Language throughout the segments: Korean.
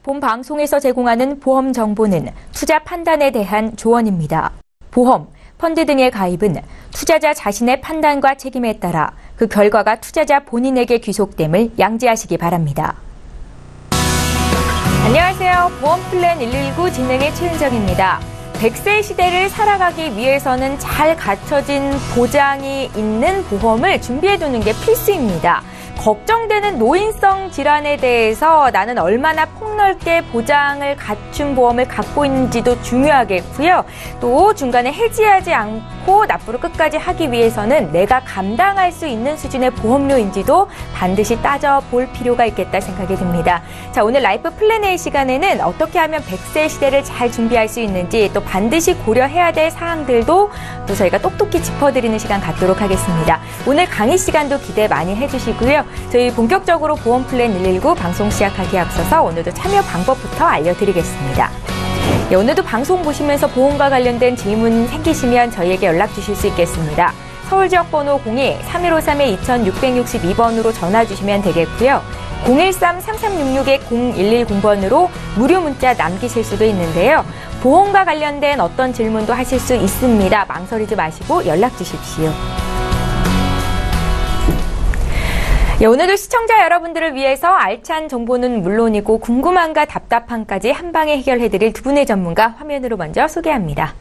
본 방송에서 제공하는 보험 정보는 투자 판단에 대한 조언입니다. 보험, 펀드 등의 가입은 투자자 자신의 판단과 책임에 따라 그 결과가 투자자 본인에게 귀속됨을 양지하시기 바랍니다. 안녕하세요. 보험플랜 119 진행의 최은정입니다. 100세 시대를 살아가기 위해서는 잘 갖춰진 보장이 있는 보험을 준비해두는 게 필수입니다. 걱정되는 노인성 질환에 대해서 나는 얼마나 폭넓게 보장을 갖춘 보험을 갖고 있는지도 중요하겠고요. 또 중간에 해지하지 않고 납부를 끝까지 하기 위해서는 내가 감당할 수 있는 수준의 보험료인지도 반드시 따져볼 필요가 있겠다 생각이 듭니다. 자, 오늘 라이프 플랜 A 시간에는 어떻게 하면 100세 시대를 잘 준비할 수 있는지 또 반드시 고려해야 될 사항들도 또 저희가 똑똑히 짚어드리는 시간 갖도록 하겠습니다. 오늘 강의 시간도 기대 많이 해주시고요. 저희 본격적으로 보험 플랜 119 방송 시작하기에 앞서서 오늘도 참여 방법부터 알려드리겠습니다. 네, 오늘도 방송 보시면서 보험과 관련된 질문 생기시면 저희에게 연락 주실 수 있겠습니다. 서울지역번호 02-3153-2662번으로 전화 주시면 되겠고요. 013-3366-0110번으로 무료 문자 남기실 수도 있는데요. 보험과 관련된 어떤 질문도 하실 수 있습니다. 망설이지 마시고 연락 주십시오. 네, 오늘도 시청자 여러분들을 위해서 알찬 정보는 물론이고 궁금함과 답답함까지 한 방에 해결해드릴 두 분의 전문가 화면으로 먼저 소개합니다.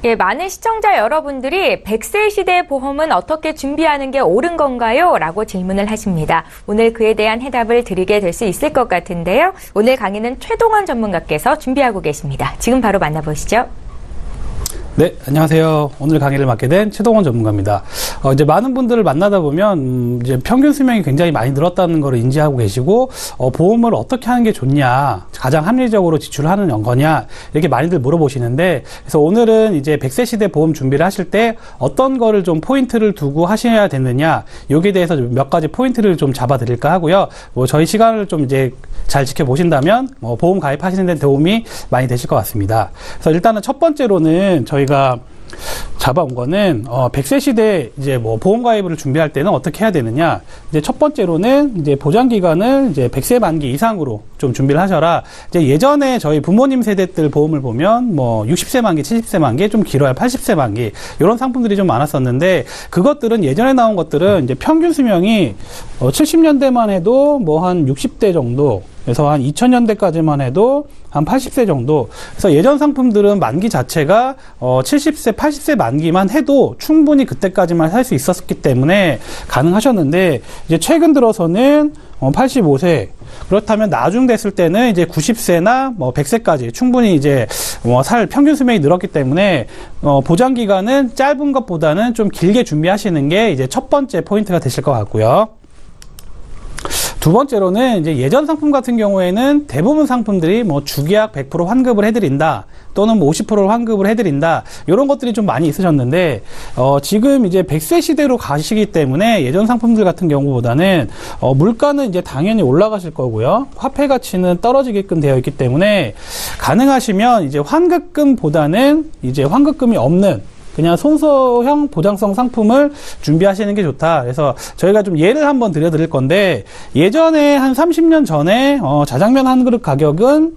예, 많은 시청자 여러분들이 100세 시대 보험은 어떻게 준비하는 게 옳은 건가요? 라고 질문을 하십니다. 오늘 그에 대한 해답을 드리게 될 수 있을 것 같은데요. 오늘 강의는 최동원 전문가께서 준비하고 계십니다. 지금 바로 만나보시죠. 네, 안녕하세요. 오늘 강의를 맡게 된 최동원 전문가입니다. 이제 많은 분들을 만나다 보면, 이제 평균 수명이 굉장히 많이 늘었다는 걸 인지하고 계시고, 보험을 어떻게 하는 게 좋냐, 가장 합리적으로 지출하는 거냐, 이렇게 많이들 물어보시는데, 그래서 오늘은 이제 100세 시대 보험 준비를 하실 때 어떤 거를 좀 포인트를 두고 하셔야 되느냐, 여기에 대해서 몇 가지 포인트를 좀 잡아 드릴까 하고요. 저희 시간을 좀 이제 잘 지켜보신다면, 보험 가입하시는 데 도움이 많이 되실 것 같습니다. 그래서 일단은 첫 번째로는 저희가 잡아온 거는 100세 시대 이제 보험 가입을 준비할 때는 어떻게 해야 되느냐. 이제 첫 번째로는 이제 보장 기간을 이제 100세 만기 이상으로 좀 준비를 하셔라. 이제 예전에 저희 부모님 세대들 보험을 보면 60세 만기, 70세 만기, 좀 길어야 80세 만기 이런 상품들이 좀 많았었는데, 그것들은 예전에 나온 것들은 이제 평균 수명이 70년대만 해도 한 60대 정도, 그래서 한 2000년대까지만 해도 한 80세 정도. 그래서 예전 상품들은 만기 자체가 70세, 80세 만기만 해도 충분히 그때까지만 살 수 있었기 때문에 가능하셨는데, 이제 최근 들어서는 85세, 그렇다면 나중 됐을 때는 이제 90세나 100세까지 충분히 이제 살 평균 수명이 늘었기 때문에 보장 기간은 짧은 것보다는 좀 길게 준비하시는 게 이제 첫 번째 포인트가 되실 것 같고요. 두 번째로는 이제 예전 상품 같은 경우에는 대부분 상품들이 주계약 100% 환급을 해드린다, 또는 50% 환급을 해드린다, 이런 것들이 좀 많이 있으셨는데, 지금 이제 100세 시대로 가시기 때문에 예전 상품들 같은 경우보다는 물가는 이제 당연히 올라가실 거고요. 화폐 가치는 떨어지게끔 되어 있기 때문에 가능하시면 이제 환급금보다는 이제 환급금이 없는 그냥 손소형 보장성 상품을 준비하시는 게 좋다. 그래서 저희가 좀 예를 한번 드릴 건데, 예전에 한 30년 전에 자장면 한 그릇 가격은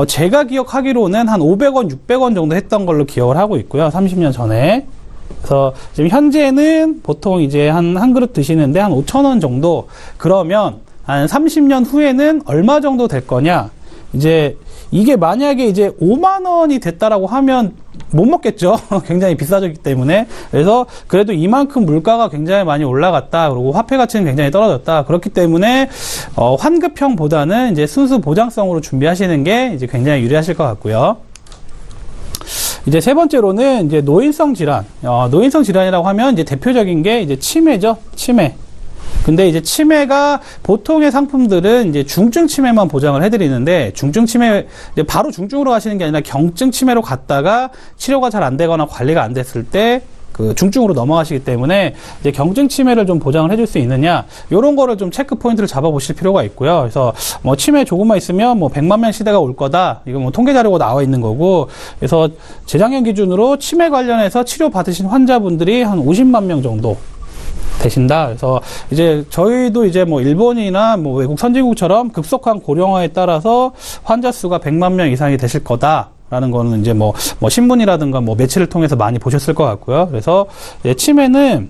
제가 기억하기로는 한 500원, 600원 정도 했던 걸로 기억을 하고 있고요. 30년 전에. 그래서 지금 현재는 보통 이제 한 그릇 드시는데 한 5,000원 정도. 그러면 한 30년 후에는 얼마 정도 될 거냐? 이제 이게 만약에 이제 5만 원이 됐다라고 하면 못 먹겠죠. 굉장히 비싸졌기 때문에. 그래서 그래도 이만큼 물가가 굉장히 많이 올라갔다, 그리고 화폐 가치는 굉장히 떨어졌다. 그렇기 때문에 환급형보다는 이제 순수 보장성으로 준비하시는 게 이제 굉장히 유리하실 것 같고요. 이제 세 번째로는 이제 노인성 질환. 노인성 질환이라고 하면 이제 대표적인 게 이제 치매죠. 치매. 근데 이제 치매가 보통의 상품들은 이제 중증 치매만 보장을 해드리는데, 중증 치매, 이제 바로 중증으로 가시는 게 아니라 경증 치매로 갔다가 치료가 잘 안 되거나 관리가 안 됐을 때 그 중증으로 넘어가시기 때문에 이제 경증 치매를 좀 보장을 해줄 수 있느냐, 요런 거를 좀 체크 포인트를 잡아보실 필요가 있고요. 그래서 뭐 치매 조금만 있으면 뭐 100만 명 시대가 올 거다. 이거 뭐 통계 자료가 나와 있는 거고, 그래서 재작년 기준으로 치매 관련해서 치료 받으신 환자분들이 한 50만 명 정도 되신다. 그래서 이제 저희도 이제 뭐 일본이나 뭐 외국 선진국처럼 급속한 고령화에 따라서 환자 수가 100만 명 이상이 되실 거다. 라는 거는 이제 뭐 신문이라든가 뭐 매체를 통해서 많이 보셨을 것 같고요. 그래서 치매는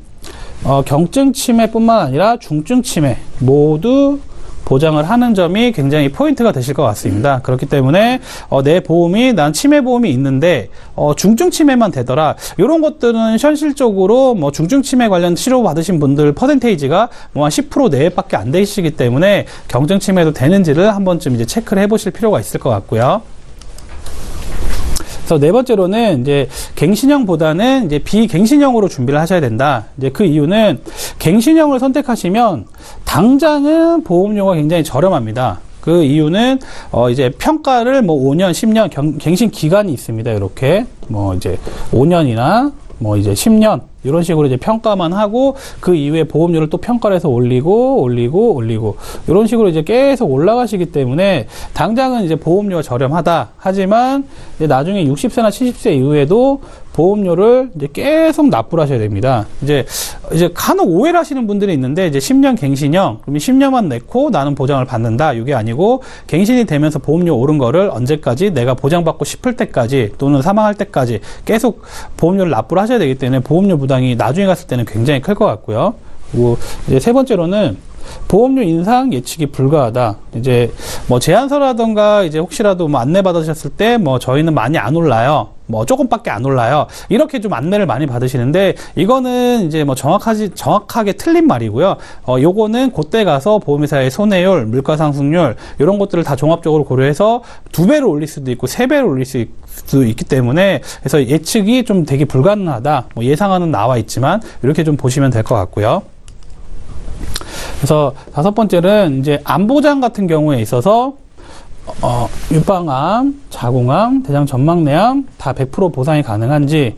경증 치매뿐만 아니라 중증 치매 모두 보장을 하는 점이 굉장히 포인트가 되실 것 같습니다. 그렇기 때문에 내 보험이, 난 치매 보험이 있는데 중증 치매만 되더라. 이런 것들은 현실적으로 뭐 중증 치매 관련 치료 받으신 분들 퍼센테이지가 뭐 한 10% 내외밖에 안 되시기 때문에 경증 치매도 되는지를 한 번쯤 이제 체크를 해보실 필요가 있을 것 같고요. 그래서 네 번째로는 이제 갱신형보다는 이제 비갱신형으로 준비를 하셔야 된다. 이제 그 이유는 갱신형을 선택하시면 당장은 보험료가 굉장히 저렴합니다. 그 이유는 이제 평가를 뭐 5년, 10년 갱신 기간이 있습니다. 이렇게 뭐 이제 5년이나 뭐 이제 10년 이런 식으로 이제 평가만 하고 그 이후에 보험료를 또 평가를 해서 올리고 이런 식으로 이제 계속 올라가시기 때문에 당장은 이제 보험료가 저렴하다. 하지만 이제 나중에 60세나 70세 이후에도 보험료를 이제 계속 납부를 하셔야 됩니다. 이제 간혹 오해를 하시는 분들이 있는데, 이제 10년 갱신형, 그러면 10년만 내고 나는 보장을 받는다. 이게 아니고, 갱신이 되면서 보험료 오른 거를 언제까지 내가 보장받고 싶을 때까지 또는 사망할 때까지 계속 보험료를 납부를 하셔야 되기 때문에 보험료 부담이 나중에 갔을 때는 굉장히 클 것 같고요. 그리고 이제 세 번째로는 보험료 인상 예측이 불가하다. 이제 뭐 제안서라던가 이제 혹시라도 뭐 안내 받으셨을 때 뭐 저희는 많이 안 올라요. 뭐 조금밖에 안 올라요. 이렇게 좀 안내를 많이 받으시는데, 이거는 이제 뭐 정확하게 틀린 말이고요. 요거는 그때 가서 보험회사의 손해율, 물가 상승률 이런 것들을 다 종합적으로 고려해서 2배로 올릴 수도 있고 3배로 올릴 수도 있기 때문에, 그래서 예측이 좀 되게 불가능하다. 뭐 예상안은 나와 있지만 이렇게 좀 보시면 될 것 같고요. 그래서 다섯 번째는 이제 암보장 같은 경우에 있어서 유방암, 자궁암, 대장 전막내암 다 100% 보상이 가능한지,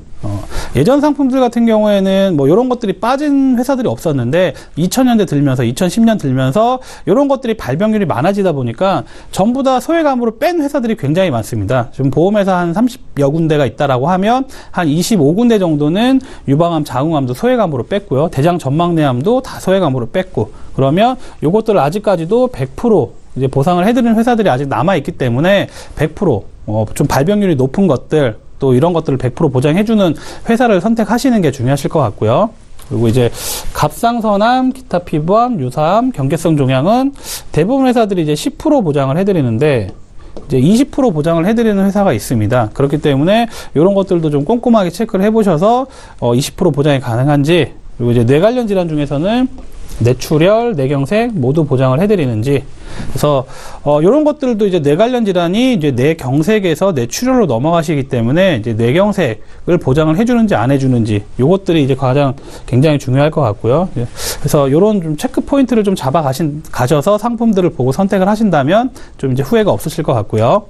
예전 상품들 같은 경우에는 뭐 이런 것들이 빠진 회사들이 없었는데 2000년대 들면서 2010년 들면서 이런 것들이 발병률이 많아지다 보니까 전부 다 소외감으로 뺀 회사들이 굉장히 많습니다. 지금 보험회사 한 30여 군데가 있다라고 하면 한 25군데 정도는 유방암, 자궁암도 소외감으로 뺐고요. 대장 전막내암도 다 소외감으로 뺐고, 그러면 이것들을 아직까지도 100% 이제 보상을 해드리는 회사들이 아직 남아있기 때문에 100% 좀 발병률이 높은 것들, 또 이런 것들을 100% 보장해주는 회사를 선택하시는 게 중요하실 것 같고요. 그리고 이제 갑상선암, 기타 피부암, 유사암, 경계성 종양은 대부분 회사들이 이제 10% 보장을 해드리는데, 이제 20% 보장을 해드리는 회사가 있습니다. 그렇기 때문에 이런 것들도 좀 꼼꼼하게 체크를 해보셔서 20% 보장이 가능한지, 그리고 이제 뇌 관련 질환 중에서는 뇌출혈, 뇌경색 모두 보장을 해드리는지. 그래서 이런 것들도 이제 뇌 관련 질환이 이제 뇌경색에서 뇌출혈로 넘어가시기 때문에 이제 뇌경색을 보장을 해주는지 안 해주는지, 요것들이 이제 굉장히 중요할 것 같고요. 그래서 이런 좀 체크 포인트를 좀 가셔서 상품들을 보고 선택을 하신다면 좀 이제 후회가 없으실 것 같고요.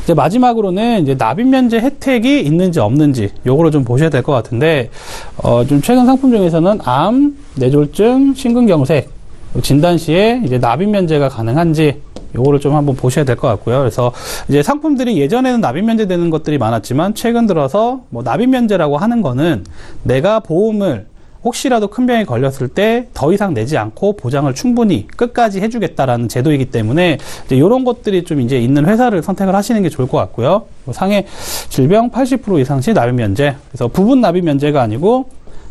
이제 마지막으로는 이제 납입 면제 혜택이 있는지 없는지 요거를 좀 보셔야 될 것 같은데, 좀 최근 상품 중에서는 암, 뇌졸중, 심근경색 진단 시에 이제 납입 면제가 가능한지 요거를 좀 한번 보셔야 될 것 같고요. 그래서 이제 상품들이 예전에는 납입 면제되는 것들이 많았지만 최근 들어서 뭐 납입 면제라고 하는 거는 내가 보험을 혹시라도 큰 병에 걸렸을 때 더 이상 내지 않고 보장을 충분히 끝까지 해주겠다라는 제도이기 때문에 이제 이런 것들이 좀 이제 있는 회사를 선택을 하시는 게 좋을 것 같고요. 상해 질병 80% 이상 시 납입 면제. 그래서 부분 납입 면제가 아니고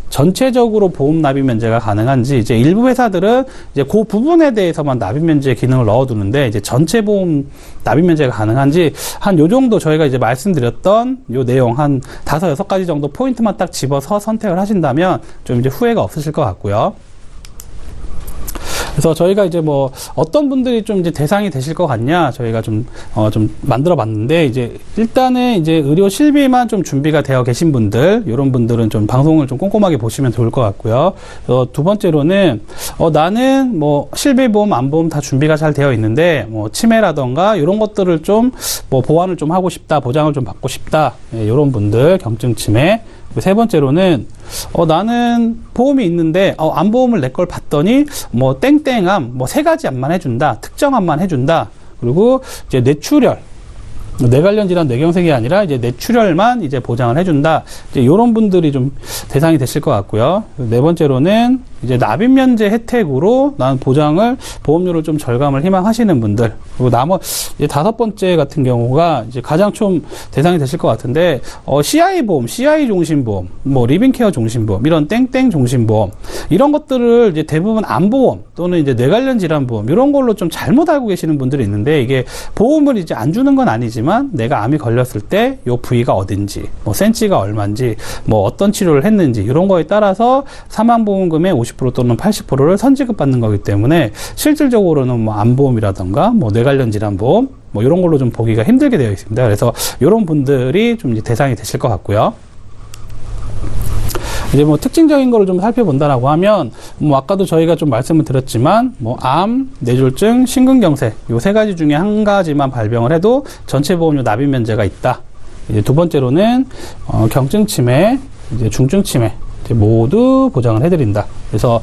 전체적으로 보험 납입 면제가 가능한지, 이제 일부 회사들은 이제 그 부분에 대해서만 납입 면제 기능을 넣어두는데, 이제 전체 보험 납입 면제가 가능한지 한 요 정도 저희가 이제 말씀드렸던 요 내용 한 5-6가지 정도 포인트만 딱 집어서 선택을 하신다면 좀 이제 후회가 없으실 것 같고요. 그래서 저희가 이제 뭐 어떤 분들이 좀 이제 대상이 되실 것 같냐, 저희가 좀 만들어 봤는데, 이제 일단은 이제 의료 실비만 좀 준비가 되어 계신 분들, 이런 분들은 좀 방송을 좀 꼼꼼하게 보시면 좋을 것 같고요. 두 번째로는 나는 뭐 실비보험, 암보험 다 준비가 잘 되어 있는데 뭐 치매라던가 이런 것들을 좀 뭐 보완을 좀 하고 싶다, 보장을 좀 받고 싶다, 이런 분들, 경증 치매, 세 번째로는 나는 보험이 있는데 암보험을 내 걸 봤더니 뭐 땡땡암 뭐 3가지 암만 해준다, 특정 암만 해준다. 그리고 이제 뇌출혈, 뇌관련 질환, 뇌경색이 아니라 이제 뇌출혈만 이제 보장을 해준다. 이제 이런 분들이 좀 대상이 되실 것 같고요. 네 번째로는 이제 납입 면제 혜택으로 난 보장을 보험료를 좀 절감을 희망하시는 분들. 그리고 이제 5번째 같은 경우가 이제 가장 좀 대상이 되실 것 같은데 CI 보험, CI 종신보험, 뭐 리빙케어 종신보험, 이런 땡땡 종신보험 이런 것들을 이제 대부분 암보험 또는 이제 뇌관련 질환 보험 이런 걸로 좀 잘못 알고 계시는 분들이 있는데 이게 보험을 이제 안 주는 건 아니지만 내가 암이 걸렸을 때 요 부위가 어딘지, 뭐 센치가 얼마인지, 뭐 어떤 치료를 했는지 이런 거에 따라서 사망보험금의 50% 또는 80%를 선지급 받는 거기 때문에 실질적으로는 뭐 암보험이라던가 뭐 뇌관련 질환 보험 뭐 이런 걸로 좀 보기가 힘들게 되어 있습니다. 그래서 이런 분들이 좀 이제 대상이 되실 것 같고요. 이제 뭐 특징적인 거를 좀 살펴본다라고 하면 뭐 아까도 저희가 좀 말씀을 드렸지만 뭐 암, 뇌졸중, 심근경색 요 3가지 중에 한 가지만 발병을 해도 전체 보험료 납입 면제가 있다. 이제 두 번째로는 경증 치매, 이제 중증 치매 모두 보장을 해드린다. 그래서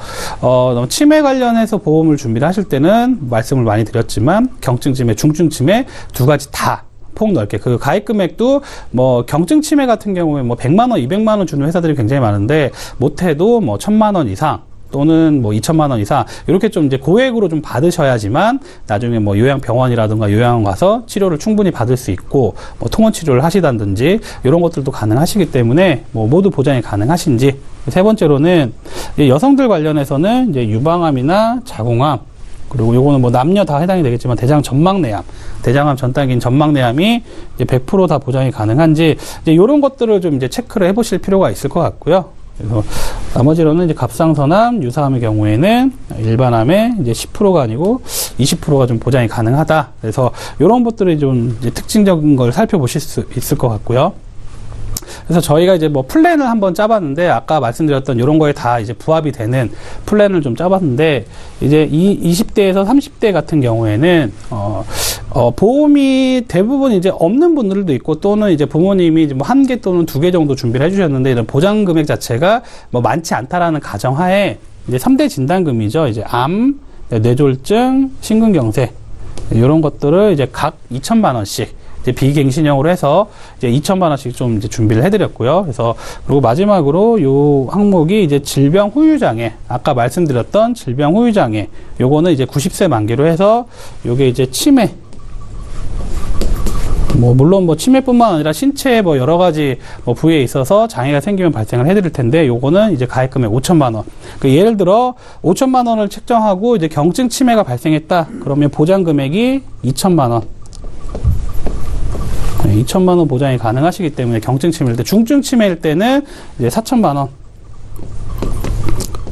치매 관련해서 보험을 준비를 하실 때는 말씀을 많이 드렸지만 경증 치매, 중증 치매 2가지 다 폭넓게 그 가입 금액도 뭐 경증 치매 같은 경우에 뭐 100만 원, 200만 원 주는 회사들이 굉장히 많은데 못해도 뭐 1000만 원 이상 또는 뭐 2천만 원 이상 이렇게 좀 이제 고액으로 좀 받으셔야지만 나중에 뭐 요양병원이라든가 요양원 가서 치료를 충분히 받을 수 있고 뭐 통원 치료를 하시다든지 이런 것들도 가능하시기 때문에 뭐 모두 보장이 가능하신지. 세 번째로는 여성들 관련해서는 이제 유방암이나 자궁암 그리고 요거는 뭐 남녀 다 해당이 되겠지만 대장 전막내암, 대장암 전 단계인 전막내암이 이제 100% 다 보장이 가능한지 이제 요런 것들을 좀 이제 체크를 해보실 필요가 있을 것 같고요. 그래서 나머지로는 이제 갑상선암, 유사암의 경우에는 일반암의 이제 10%가 아니고 20%가 좀 보장이 가능하다. 그래서 이런 것들이 좀 이제 특징적인 걸 살펴보실 수 있을 것 같고요. 그래서 저희가 이제 뭐 플랜을 한번 짜봤는데 아까 말씀드렸던 이런 거에 다 이제 부합이 되는 플랜을 좀 짜봤는데 이제 20대에서 30대 같은 경우에는 보험이 대부분 이제 없는 분들도 있고 또는 이제 부모님이 이제 뭐 1개 또는 2개 정도 준비를 해주셨는데 이런 보장 금액 자체가 뭐 많지 않다라는 가정하에 이제 3대 진단금이죠. 이제 암, 뇌졸중, 심근경색 이런 것들을 이제 각 2천만 원씩 이제 비갱신형으로 해서 이제 2천만 원씩 좀 이제 준비를 해드렸고요. 그래서 그리고 마지막으로 요 항목이 이제 질병 후유장애, 아까 말씀드렸던 질병 후유장애, 요거는 이제 90세 만기로 해서 요게 이제 치매, 뭐 물론 뭐 치매뿐만 아니라 신체에 뭐 여러 가지 뭐 부위에 있어서 장애가 생기면 발생을 해드릴 텐데 요거는 이제 가입금액 5천만 원. 그 예를 들어 5천만 원을 책정하고 이제 경증 치매가 발생했다. 그러면 보장 금액이 2천만 원. 2천만 원 보장이 가능하시기 때문에 경증 치매일 때, 중증 치매일 때는 이제 4천만 원.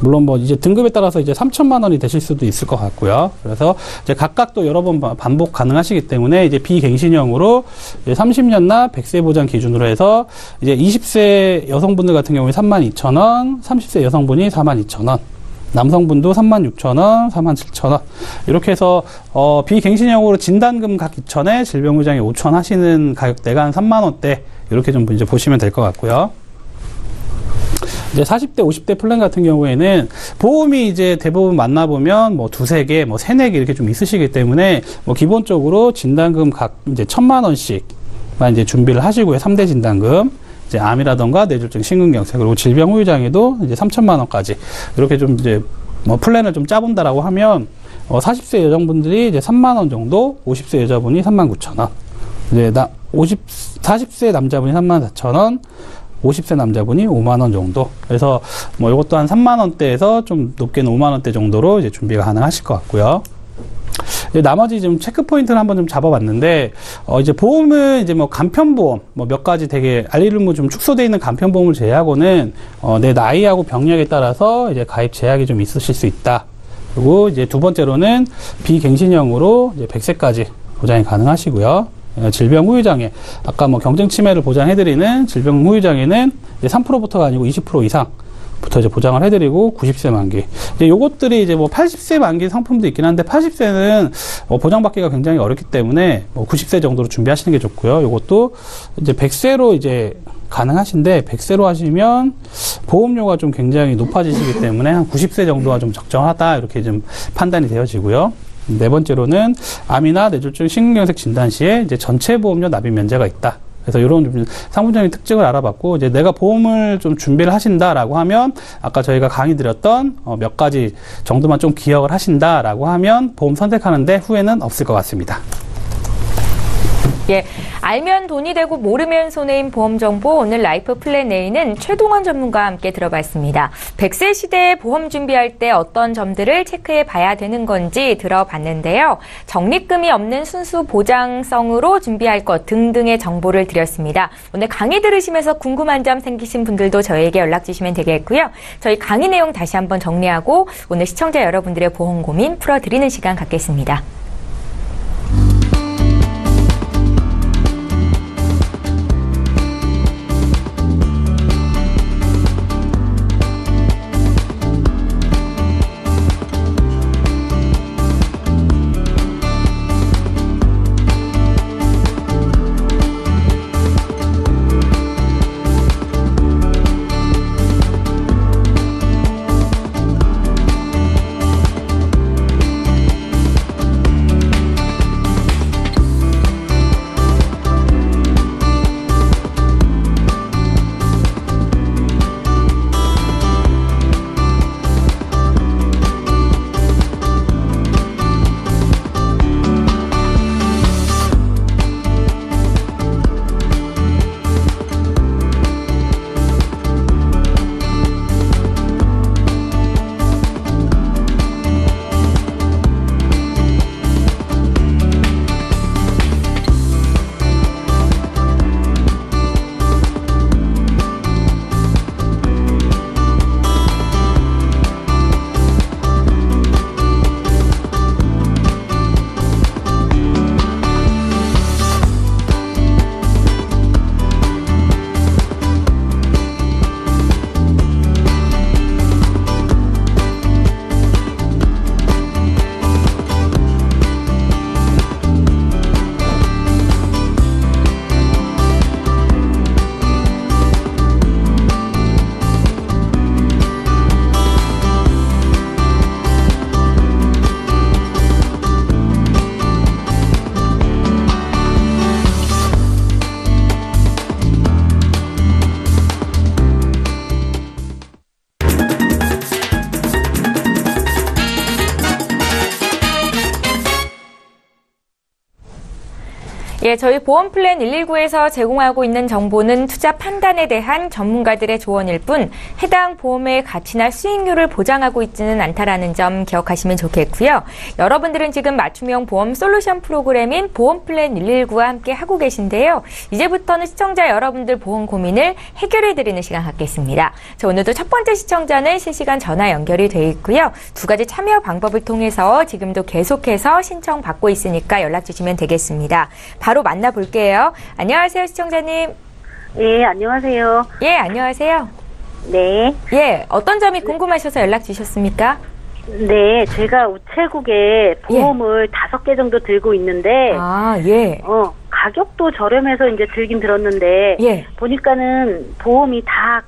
물론 뭐 이제 등급에 따라서 이제 3천만 원이 되실 수도 있을 것 같고요. 그래서 이제 각각 또 여러 번 반복 가능하시기 때문에 이제 비갱신형으로 이제 30년나 100세 보장 기준으로 해서 이제 20세 여성분들 같은 경우에 32,000원, 30세 여성분이 42,000원. 남성분도 36,000원, 47,000원. 이렇게 해서, 비갱신형으로 진단금 각 2천에 질병후유장애 5천 하시는 가격대가 한 3만원대. 이렇게 좀 이제 보시면 될 것 같고요. 이제 40대, 50대 플랜 같은 경우에는 보험이 이제 대부분 만나보면 뭐 2-3개, 뭐 3-4개 이렇게 좀 있으시기 때문에 뭐 기본적으로 진단금 각 이제 1,000만 원씩만 이제 준비를 하시고요. 3대 진단금. 이제 암이라던가 뇌졸중, 심근경색 그리고 질병 후유장애도 이제 3천만 원까지 이렇게 좀 이제 뭐 플랜을 좀 짜본다라고 하면 40세 여성분들이 이제 3만 원 정도, 50세 여자분이 39,000원, 이제 40세 남자분이 34,000원, 50세 남자분이 5만 원 정도. 그래서 뭐 이것도 한 3만 원대에서 좀 높게는 5만 원대 정도로 이제 준비가 가능하실 것 같고요. 나머지 좀 체크 포인트를 한번 좀 잡아봤는데, 이제 보험은 이제 뭐 간편보험, 뭐 몇 가지 되게 알리름으로 좀 축소되어 있는 간편보험을 제외하고는, 내 나이하고 병력에 따라서 이제 가입 제약이 좀 있으실 수 있다. 그리고 이제 두 번째로는 비갱신형으로 이제 100세까지 보장이 가능하시고요. 질병 후유장애, 아까 뭐 경증 치매를 보장해드리는 질병 후유장애는 이제 3%부터가 아니고 20% 이상, 부터 이제 보장을 해드리고 90세 만기. 이제 요것들이 이제 뭐 80세 만기 상품도 있긴 한데 80세는 보장받기가 굉장히 어렵기 때문에 뭐 90세 정도로 준비하시는 게 좋고요. 요것도 이제 100세로 이제 가능하신데 100세로 하시면 보험료가 좀 굉장히 높아지시기 때문에 한 90세 정도가 좀 적정하다 이렇게 좀 판단이 되어지고요. 네 번째로는 암이나 뇌졸중 심근경색 진단 시에 이제 전체 보험료 납입 면제가 있다. 그래서 이런 좀 상품적인 특징을 알아봤고, 이제 내가 보험을 좀 준비를 하신다라고 하면, 아까 저희가 강의 드렸던 몇 가지 정도만 좀 기억을 하신다라고 하면 보험 선택하는데 후회는 없을 것 같습니다. 예, 알면 돈이 되고 모르면 손해인 보험 정보, 오늘 라이프 플랜 A는 최동원 전문가와 함께 들어봤습니다. 100세 시대에 보험 준비할 때 어떤 점들을 체크해 봐야 되는 건지 들어봤는데요. 적립금이 없는 순수 보장성으로 준비할 것 등등의 정보를 드렸습니다. 오늘 강의 들으시면서 궁금한 점 생기신 분들도 저희에게 연락 주시면 되겠고요. 저희 강의 내용 다시 한번 정리하고 오늘 시청자 여러분들의 보험 고민 풀어드리는 시간 갖겠습니다. 예, 저희 보험 플랜 119에서 제공하고 있는 정보는 투자 판단에 대한 전문가들의 조언일 뿐 해당 보험의 가치나 수익률을 보장하고 있지는 않다라는 점 기억하시면 좋겠고요. 여러분들은 지금 맞춤형 보험 솔루션 프로그램인 보험 플랜 119와 함께 하고 계신데요. 이제부터는 시청자 여러분들 보험 고민을 해결해드리는 시간 갖겠습니다. 자, 오늘도 첫 번째 시청자는 실시간 전화 연결이 돼 있고요. 두 가지 참여 방법을 통해서 지금도 계속해서 신청 받고 있으니까 연락 주시면 되겠습니다. 바로 만나볼게요. 안녕하세요, 시청자님. 예, 안녕하세요. 예, 안녕하세요. 네. 예, 어떤 점이 궁금하셔서 연락 주셨습니까? 네, 제가 우체국에 보험을 5개 정도 들고 있는데, 예. 가격도 저렴해서 이제 들긴 들었는데, 예. 보니까는 보험이 다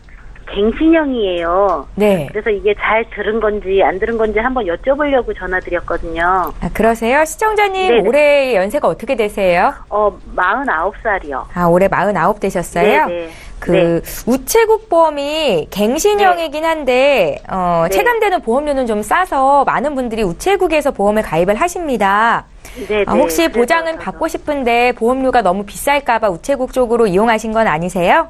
갱신형이에요. 네. 그래서 이게 잘 들은 건지 안 들은 건지 한번 여쭤보려고 전화드렸거든요. 아, 그러세요? 시청자님, 네네. 올해 연세가 어떻게 되세요? 49살이요. 아, 올해 49 되셨어요? 네네. 우체국 보험이 갱신형이긴 한데, 네. 체감되는 보험료는 좀 싸서 많은 분들이 우체국에서 보험에 가입을 하십니다. 네네. 혹시 보장은 받고 싶은데 보험료가 너무 비쌀까봐 우체국 쪽으로 이용하신 건 아니세요?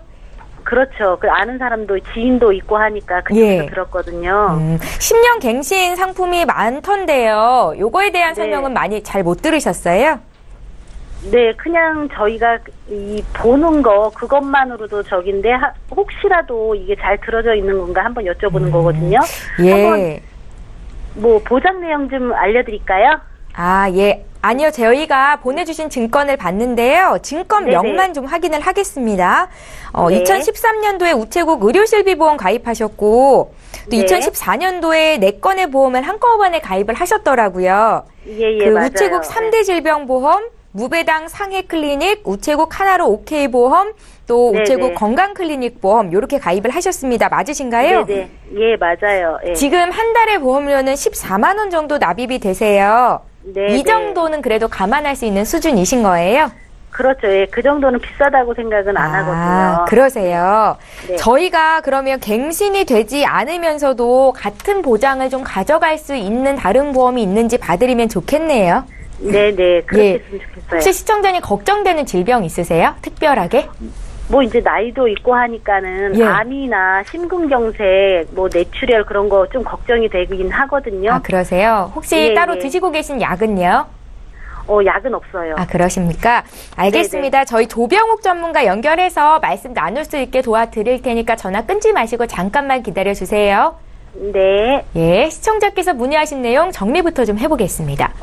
그렇죠. 아는 사람도, 지인도 있고 하니까 그쪽에서 들었거든요. 10년 갱신 상품이 많던데요. 요거에 대한 설명은 많이 잘 못 들으셨어요? 네, 그냥 저희가 보는 거 그것만으로도 적인데 혹시라도 이게 잘 들어져 있는 건가 한번 여쭤보는 거거든요. 예. 한번 보장 내용 좀 알려드릴까요? 아, 예. 아니요, 저희가 보내주신 증권을 봤는데요. 증권명만 네네. 좀 확인을 하겠습니다. 네. 2013년도에 우체국 의료실비보험 가입하셨고, 또 네. 2014년도에 4건의 보험을 한꺼번에 가입을 하셨더라고요. 예, 그 맞아요. 우체국 3대 질병보험, 무배당 상해클리닉, 우체국 하나로 오케이보험, 또 네네. 우체국 건강클리닉보험 이렇게 가입을 하셨습니다. 맞으신가요? 네네. 예, 맞아요. 예. 지금 한 달에 보험료는 14만 원 정도 납입이 되세요. 네, 이 정도는 그래도 감안할 수 있는 수준이신 거예요? 그렇죠. 예, 그 정도는 비싸다고 생각은 안 하거든요. 그러세요. 네. 저희가 그러면 갱신이 되지 않으면서도 같은 보장을 좀 가져갈 수 있는 다른 보험이 있는지 봐드리면 좋겠네요. 네네. 그렇게 예. 했으면 좋겠어요. 혹시 시청자님 걱정되는 질병 있으세요? 특별하게? 뭐 이제 나이도 있고 하니까는 예. 암이나 심근경색, 뭐 뇌출혈 그런 거 좀 걱정이 되긴 하거든요. 아, 그러세요? 혹시 예, 따로 예. 드시고 계신 약은요? 약은 없어요. 아, 그러십니까? 알겠습니다. 저희 조병욱 전문가 연결해서 말씀 나눌 수 있게 도와드릴 테니까 전화 끊지 마시고 잠깐만 기다려주세요. 네. 예, 시청자께서 문의하신 내용 정리부터 좀 해보겠습니다.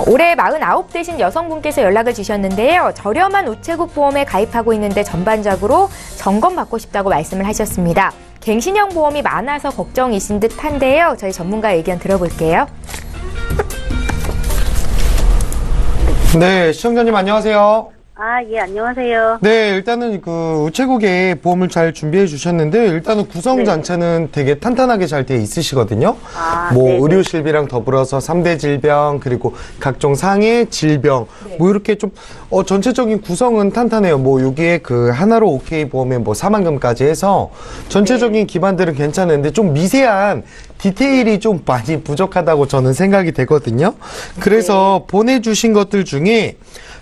올해 49 되신 여성분께서 연락을 주셨는데요. 저렴한 우체국 보험에 가입하고 있는데 전반적으로 점검받고 싶다고 말씀을 하셨습니다. 갱신형 보험이 많아서 걱정이신 듯한데요. 저희 전문가 의견 들어볼게요. 네, 시청자님 안녕하세요. 아, 예, 안녕하세요. 네, 일단은 그 우체국에 보험을 잘 준비해 주셨는데 일단은 구성 네. 자체는 되게 탄탄하게 잘 돼 있으시거든요. 아, 뭐 네네. 의료실비랑 더불어서 3대 질병 그리고 각종 상해 질병 뭐 이렇게 좀 전체적인 구성은 탄탄해요. 뭐 여기에 그 하나로 오케이 보험에 뭐 사만금까지 해서 전체적인 기반들은 괜찮은데 좀 미세한 디테일이 좀 많이 부족하다고 저는 생각이 되거든요. 그래서 보내주신 것들 중에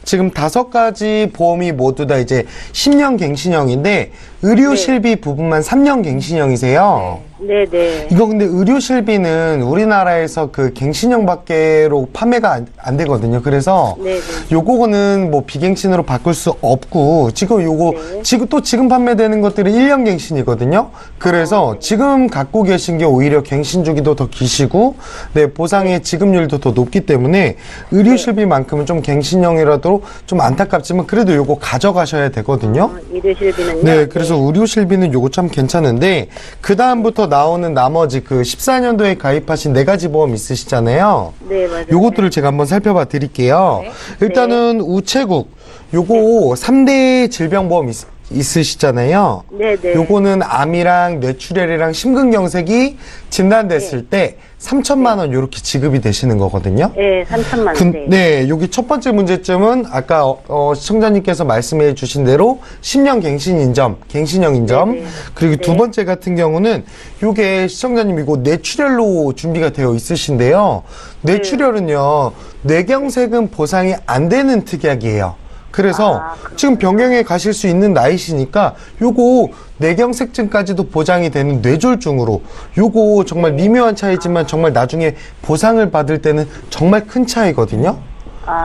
지금 5가지 보험이 모두 다 이제 10년 갱신형인데 의료실비 부분만 3년 갱신형이세요. 네네. 이거 근데 의료실비는 우리나라에서 그 갱신형 밖에로 판매가 안 되거든요. 그래서 네네. 요거는 뭐 비갱신으로 바꿀 수 없고 지금 요거 네. 지금 판매되는 것들은 1년 갱신이거든요. 그래서 지금 갖고 계신 게 오히려 갱신 주기도 더 기시고 네, 보상의 지급률도 더 높기 때문에 의료실비만큼은 좀 갱신형이라도 좀 안타깝지만 그래도 요거 가져가셔야 되거든요. 의료실비는요? 네, 그래서 의료실비는 요거 참 괜찮은데 그 다음부터 나오는 나머지 그 14년도에 가입하신 4가지 보험 있으시잖아요. 네, 맞아요. 요것들을 제가 한번 살펴봐 드릴게요. 네. 일단은 우체국 요거 3대 질병보험 있으시잖아요. 네네. 요거는 암이랑 뇌출혈이랑 심근경색이 진단됐을 때 3천만 원 요렇게 지급이 되시는 거거든요. 네, 3천만 원. 네, 여기 첫 번째 문제점은 아까 시청자님께서 말씀해 주신 대로 10년 갱신형 인점. 네네. 그리고 네. 두 번째 같은 경우는 요게 시청자님 이거 뇌출혈로 준비가 되어 있으신데요. 뇌출혈은요, 뇌경색은 보상이 안 되는 특약이에요. 그래서 지금 병영에 가실 수 있는 나이시니까 요거 뇌경색증까지도 보장이 되는 뇌졸중으로 요거 정말 미묘한 차이지만 정말 나중에 보상을 받을 때는 정말 큰 차이거든요.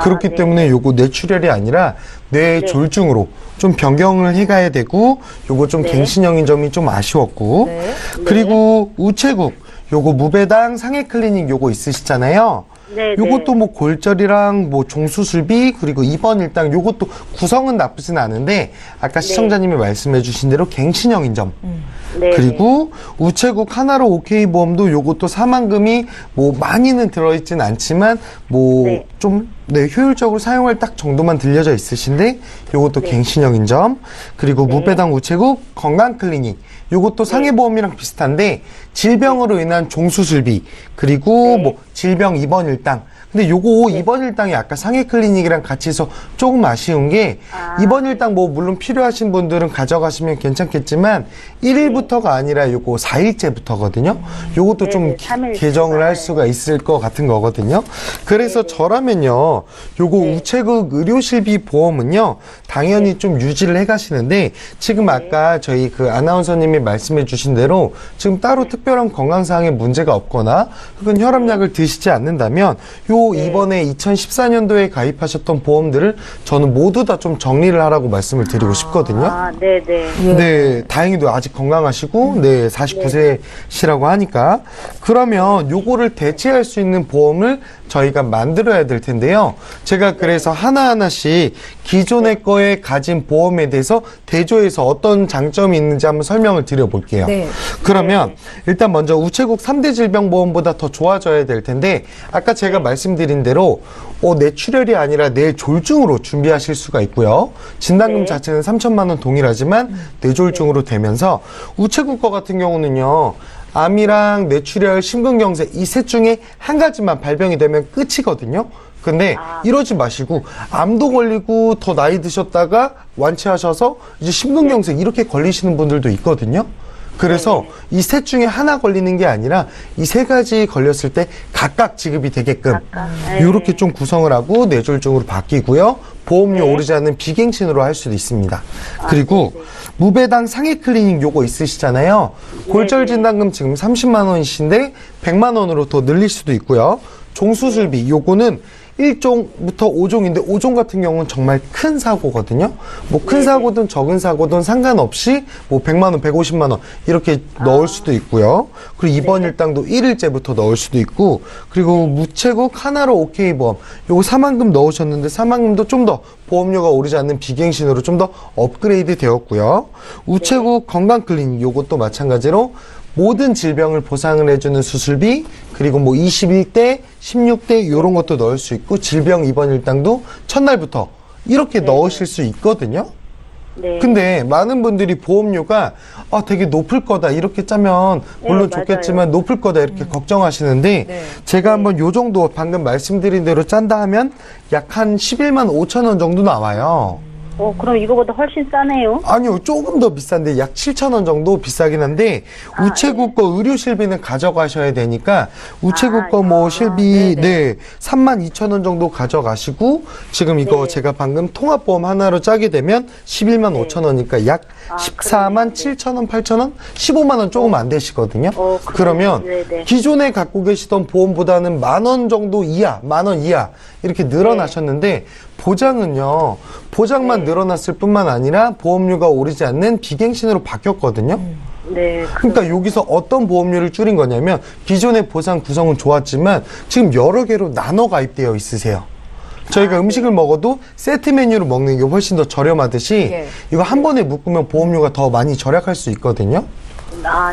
그렇기 네. 때문에 요거 뇌출혈이 아니라 뇌졸중으로 좀 변경을 해가야 되고 요거 좀 네. 갱신형인 점이 좀 아쉬웠고 네. 그리고 우체국 요거 무배당 상해클리닉 요거 있으시잖아요. 네, 요것도 뭐 골절이랑 뭐 종수술비 그리고 입원 일당 요것도 구성은 나쁘진 않은데 아까 시청자님이 말씀해 주신 대로 갱신형인 점 네. 그리고 우체국 하나로 오케이 보험도 요것도 사만금이 뭐 많이는 들어있진 않지만 뭐 네. 좀 효율적으로 사용할 딱 정도만 들려져 있으신데 요것도 갱신형인 점 그리고 무배당 우체국 건강클리닉 요것도 상해보험이랑 비슷한데 질병으로 인한 종수술비 그리고 뭐 질병 입원 일당 근데 요거 입원 일당이 아까 상해클리닉이랑 같이 해서 조금 아쉬운 게 입원 일당 뭐 물론 필요하신 분들은 가져가시면 괜찮겠지만 1일부터가 아니라 요거 4일째부터거든요. 요것도 좀 3일 개정을 할 수가 있을 것 같은 거거든요. 그래서 저라면요. 요거 우체국 의료실비 보험은요. 당연히 좀 유지를 해 가시는데 지금 아까 저희 그 아나운서님이 말씀해 주신 대로 지금 따로 특별한 건강사항에 문제가 없거나 혹은 혈압약을 드시지 않는다면 요 이번에 2014년도에 가입하셨던 보험들을 저는 모두 다 좀 정리를 하라고 말씀을 드리고 싶거든요. 네네. 예. 네, 다행히도 아직 건강하시 말씀하시고, 네, 49세시라고 하니까. 그러면 요거를 대체할 수 있는 보험을 저희가 만들어야 될 텐데요. 제가 그래서 하나하나씩 기존의 거에 가진 보험에 대해서 대조해서 어떤 장점이 있는지 한번 설명을 드려볼게요. 네. 그러면 일단 먼저 우체국 3대 질병보험보다 더 좋아져야 될 텐데, 아까 제가 말씀드린 대로 뇌출혈이 아니라 뇌졸중으로 준비하실 수가 있고요. 진단금 자체는 3천만 원 동일하지만 뇌졸중으로 되면서 우체국 거 같은 경우는요. 암이랑 뇌출혈, 심근경색 이 셋 중에 한 가지만 발병이 되면 끝이거든요. 근데 이러지 마시고 암도 걸리고 더 나이 드셨다가 완치하셔서 이제 심근경색 이렇게 걸리시는 분들도 있거든요. 그래서 이 셋 중에 하나 걸리는 게 아니라 이 세 가지 걸렸을 때 각각 지급이 되게끔 이렇게 좀 구성을 하고 뇌졸중으로 바뀌고요. 보험료 오르지 않는 비갱신으로 할 수도 있습니다. 그리고 무배당 상해 클리닉 요거 있으시잖아요. 골절 진단금 지금 30만 원이신데 100만 원으로 더 늘릴 수도 있고요. 종수술비 요거는 1종부터 5종인데 5종 같은 경우는 정말 큰 사고거든요. 뭐 큰 사고든 적은 사고든 상관없이 뭐 100만 원, 150만 원 이렇게 넣을 수도 있고요. 그리고 입원 일당도 1일째부터 넣을 수도 있고, 그리고 무체국 하나로 오케이 보험 요거 사망금 넣으셨는데 사망금도 좀 더 보험료가 오르지 않는 비갱신으로 좀 더 업그레이드 되었고요. 우체국 건강클리닉 요것도 마찬가지로 모든 질병을 보상을 해주는 수술비, 그리고 뭐 21대, 16대 이런 것도 넣을 수 있고, 질병 입원 일당도 첫날부터 이렇게 넣으실 수 있거든요. 네. 근데 많은 분들이 보험료가 되게 높을 거다 이렇게 짜면 물론 맞아요. 좋겠지만 높을 거다 이렇게 걱정하시는데, 제가 한번 요 정도 방금 말씀드린 대로 짠다 하면 약 한 11만 5천 원 정도 나와요. 그럼 이거보다 훨씬 싸네요. 아니요, 조금 더 비싼데 약 7천 원 정도 비싸긴 한데, 우체국 거 의료 실비는 가져가셔야 되니까 우체국 거 뭐 실비 3만 2천 원 정도 가져가시고, 지금 이거 제가 방금 통합보험 하나로 짜게 되면 11만 5천 원이니까 약 14만 7천 원, 8천 원, 15만 원 조금 안 되시거든요. 그러면 기존에 갖고 계시던 보험보다는 만 원 정도 이하, 만 원 이하 이렇게 늘어나셨는데, 보장은요, 보장만 늘어났을 뿐만 아니라 보험료가 오르지 않는 비갱신으로 바뀌었거든요. 네. 그러니까 여기서 어떤 보험료를 줄인 거냐면, 기존의 보상 구성은 좋았지만 지금 여러 개로 나눠 가입되어 있으세요. 저희가 음식을 먹어도 세트 메뉴로 먹는 게 훨씬 더 저렴하듯이 이거 한 번에 묶으면 보험료가 더 많이 절약할 수 있거든요.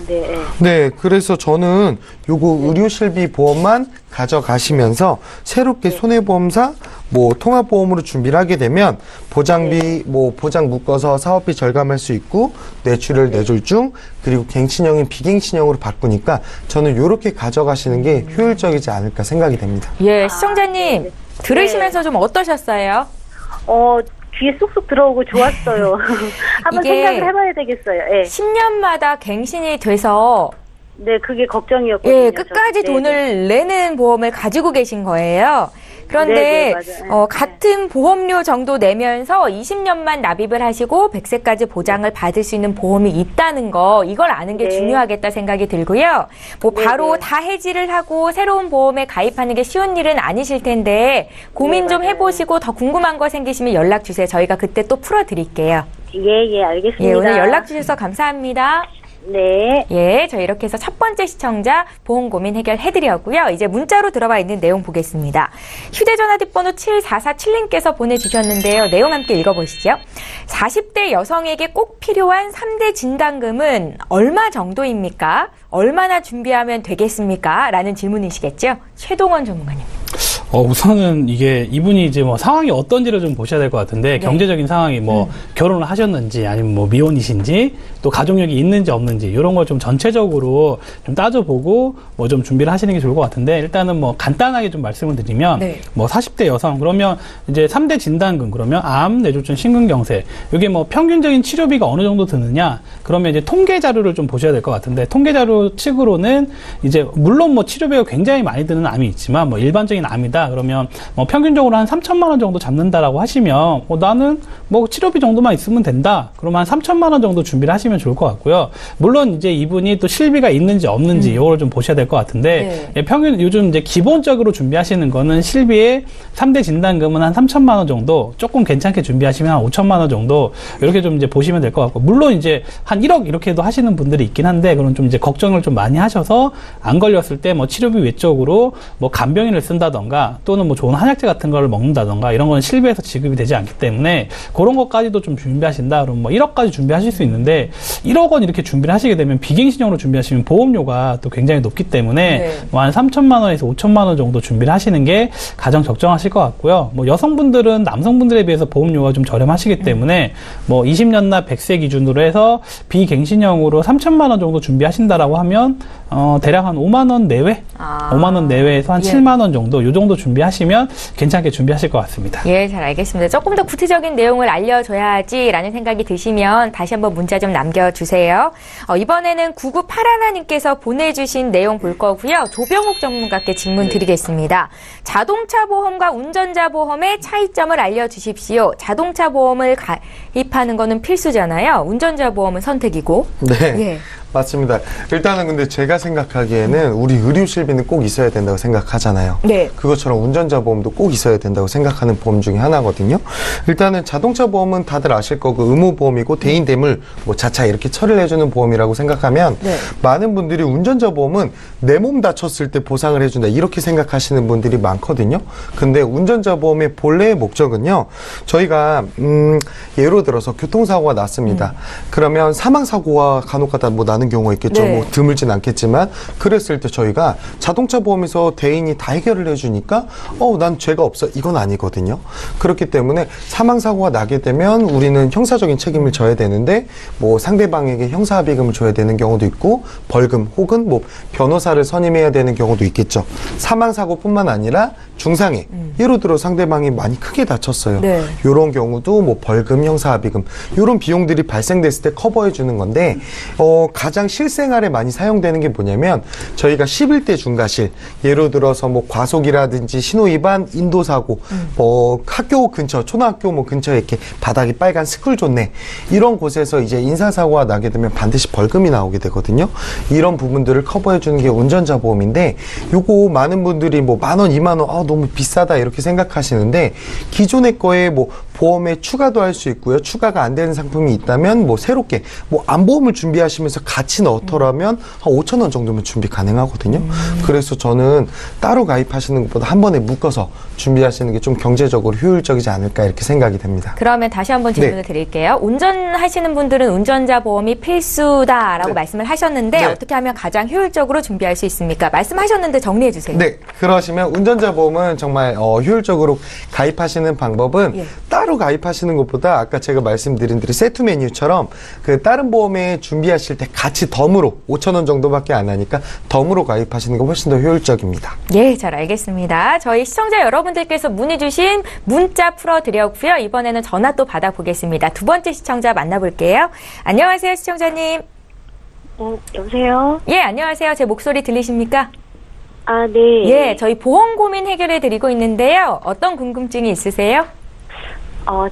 네. 네, 그래서 저는 요거 의료실비 보험만 가져가시면서 새롭게 손해보험사 뭐 통합보험으로 준비를 하게 되면 보장비 뭐 보장 묶어서 사업비 절감할 수 있고, 뇌출혈, 뇌졸중, 그리고 갱신형인 비갱신형으로 바꾸니까 저는 요렇게 가져가시는 게 효율적이지 않을까 생각이 됩니다. 예, 시청자님 들으시면서 좀 어떠셨어요? 귀에 쏙쏙 들어오고 좋았어요. 한번 이게 생각을 해봐야 되겠어요. 10년마다 갱신이 돼서 네, 그게 걱정이었거든요. 끝까지 돈을 내는 보험을 가지고 계신 거예요. 그런데 맞아요. 같은 보험료 정도 내면서 20년만 납입을 하시고 100세까지 보장을 받을 수 있는 보험이 있다는 거, 이걸 아는 게 중요하겠다 생각이 들고요. 뭐 바로 다 해지를 하고 새로운 보험에 가입하는 게 쉬운 일은 아니실 텐데 고민 좀 해보시고 더 궁금한 거 생기시면 연락 주세요. 저희가 그때 또 풀어드릴게요. 예, 알겠습니다. 오늘 연락 주셔서 감사합니다. 네. 저희 이렇게 해서 첫 번째 시청자 보험 고민 해결해드렸고요. 이제 문자로 들어와 있는 내용 보겠습니다. 휴대전화 뒷번호 7447님께서 보내주셨는데요. 내용 함께 읽어보시죠. 40대 여성에게 꼭 필요한 3대 진단금은 얼마 정도입니까? 얼마나 준비하면 되겠습니까? 라는 질문이시겠죠? 최동원 전문가님. 우선은 이게 이분이 이제 뭐 상황이 어떤지를 좀 보셔야 될 것 같은데, 경제적인 상황이 뭐 결혼을 하셨는지 아니면 뭐 미혼이신지 또 가족력이 있는지 없는지 이런 걸 좀 전체적으로 좀 따져보고 뭐 좀 준비를 하시는 게 좋을 것 같은데, 일단은 뭐 간단하게 좀 말씀을 드리면 뭐 40대 여성 그러면 이제 3대 진단금, 그러면 암, 뇌졸중, 심근경색, 이게 뭐 평균적인 치료비가 어느 정도 드느냐, 그러면 이제 통계 자료를 좀 보셔야 될 것 같은데, 통계 자료 측으로는 이제 물론 뭐 치료비가 굉장히 많이 드는 암이 있지만 뭐 일반적인 암이다 있습니다. 그러면 뭐 평균적으로 한 3천만 원 정도 잡는다라고 하시면 나는 뭐 치료비 정도만 있으면 된다. 그러면 한 3천만 원 정도 준비를 하시면 좋을 것 같고요. 물론 이제 이분이 또 실비가 있는지 없는지 이걸 좀 보셔야 될 것 같은데 예, 평균 요즘 이제 기본적으로 준비하시는 거는 실비의 3대 진단금은 한 3천만 원 정도, 조금 괜찮게 준비하시면 한 5천만 원 정도 이렇게 좀 이제 보시면 될 것 같고, 물론 이제 한 1억 이렇게도 하시는 분들이 있긴 한데 그런 좀 이제 걱정을 좀 많이 하셔서 안 걸렸을 때 뭐 치료비 외적으로 뭐 간병인을 쓴다던가 또는 뭐 좋은 한약재 같은 거를 먹는다던가 이런 건 실비에서 지급이 되지 않기 때문에 그런 것까지도 좀 준비하신다 그러면 뭐 1억까지 준비하실 수 있는데 1억 원 이렇게 준비를 하시게 되면 비갱신형으로 준비하시면 보험료가 또 굉장히 높기 때문에 뭐 한 3천만 원에서 5천만 원 정도 준비를 하시는 게 가장 적정하실 것 같고요. 뭐 여성분들은 남성분들에 비해서 보험료가 좀 저렴하시기 때문에 뭐 20년나 100세 기준으로 해서 비갱신형으로 3천만 원 정도 준비하신다라고 하면 대략 한 5만 원 내외? 5만 원 내외에서 한 7만 원 정도, 요 정도 준비하시면 괜찮게 준비하실 것 같습니다. 예, 잘 알겠습니다. 조금 더 구체적인 내용을 알려줘야지라는 생각이 드시면 다시 한번 문자 좀 남겨주세요. 이번에는 9981님께서 보내주신 내용 볼 거고요. 조병욱 전문가께 질문 드리겠습니다. 자동차 보험과 운전자 보험의 차이점을 알려주십시오. 자동차 보험을 가입하는 거는 필수잖아요. 운전자 보험은 선택이고. 네. 예. 맞습니다. 일단은 근데 제가 생각하기에는 우리 의료 실비는 꼭 있어야 된다고 생각하잖아요. 네. 그것처럼 운전자 보험도 꼭 있어야 된다고 생각하는 보험 중에 하나거든요. 일단은 자동차 보험은 다들 아실 거고 의무 보험이고 대인 대물 뭐 자차 이렇게 처리를 해주는 보험이라고 생각하면 많은 분들이 운전자 보험은 내 몸 다쳤을 때 보상을 해준다 이렇게 생각하시는 분들이 많거든요. 근데 운전자 보험의 본래의 목적은요. 저희가 예로 들어서 교통사고가 났습니다. 그러면 사망사고가 간혹가다 뭐 나는 경우가 있겠죠. 뭐 드물진 않겠지만 그랬을 때 저희가 자동차 보험에서 대인이 다 해결을 해주니까 난 죄가 없어 이건 아니거든요. 그렇기 때문에 사망사고가 나게 되면 우리는 형사적인 책임을 져야 되는데 뭐 상대방에게 형사합의금을 줘야 되는 경우도 있고 벌금 혹은 뭐 변호사를 선임해야 되는 경우도 있겠죠. 사망사고뿐만 아니라 중상해 예로 들어 상대방이 많이 크게 다쳤어요. 이런 경우도 뭐 벌금, 형사합의금 이런 비용들이 발생됐을 때 커버해 주는 건데 가장 실생활에 많이 사용되는 게 뭐냐면 저희가 11대 중과실 예로 들어서 뭐 과속이라든지 신호위반, 인도사고 뭐 학교 근처, 초등학교 뭐 근처에 이렇게 바닥이 빨간 스쿨 존네 이런 곳에서 이제 인사사고가 나게 되면 반드시 벌금이 나오게 되거든요. 이런 부분들을 커버해 주는 게 운전자 보험인데 요거 많은 분들이 뭐 10,000원, 20,000원 너무 비싸다 이렇게 생각하시는데 기존의 거에 뭐 보험에 추가도 할 수 있고요. 추가가 안 되는 상품이 있다면 뭐 새롭게 뭐 안보험을 준비하시면서 같이 넣더라면 한 5,000원 정도면 준비 가능하거든요. 그래서 저는 따로 가입하시는 것보다 한 번에 묶어서 준비하시는 게 좀 경제적으로 효율적이지 않을까 이렇게 생각이 됩니다. 그러면 다시 한번 질문을 드릴게요. 운전하시는 분들은 운전자 보험이 필수다라고 말씀을 하셨는데 어떻게 하면 가장 효율적으로 준비할 수 있습니까? 말씀하셨는데 정리해 주세요. 네. 그러시면 운전자 보험은 정말 효율적으로 가입하시는 방법은 따로 가입하시는 것보다 아까 제가 말씀드린 대로 세트 메뉴처럼 그 다른 보험에 준비하실 때 같이 덤으로 5,000원 정도밖에 안 하니까 덤으로 가입하시는 게 훨씬 더 효율적입니다. 예, 잘 알겠습니다. 저희 시청자 여러분들께서 문의 주신 문자 풀어드렸고요. 이번에는 전화 또 받아보겠습니다. 두 번째 시청자 만나볼게요. 안녕하세요, 시청자님. 여보세요? 예, 안녕하세요. 제 목소리 들리십니까? 아, 네. 예, 저희 보험 고민 해결해드리고 있는데요. 어떤 궁금증이 있으세요?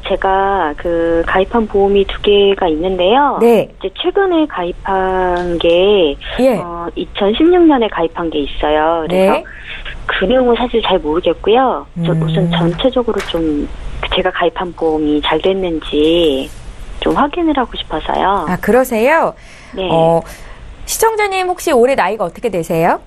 제가 가입한 보험이 2개가 있는데요. 네. 이제 최근에 가입한 게, 2016년에 가입한 게 있어요. 그래서 그 내용은 사실 잘 모르겠고요. 우선 전체적으로 좀 제가 가입한 보험이 잘 됐는지 좀 확인을 하고 싶어서요. 아, 그러세요? 네. 시청자님 혹시 올해 나이가 어떻게 되세요?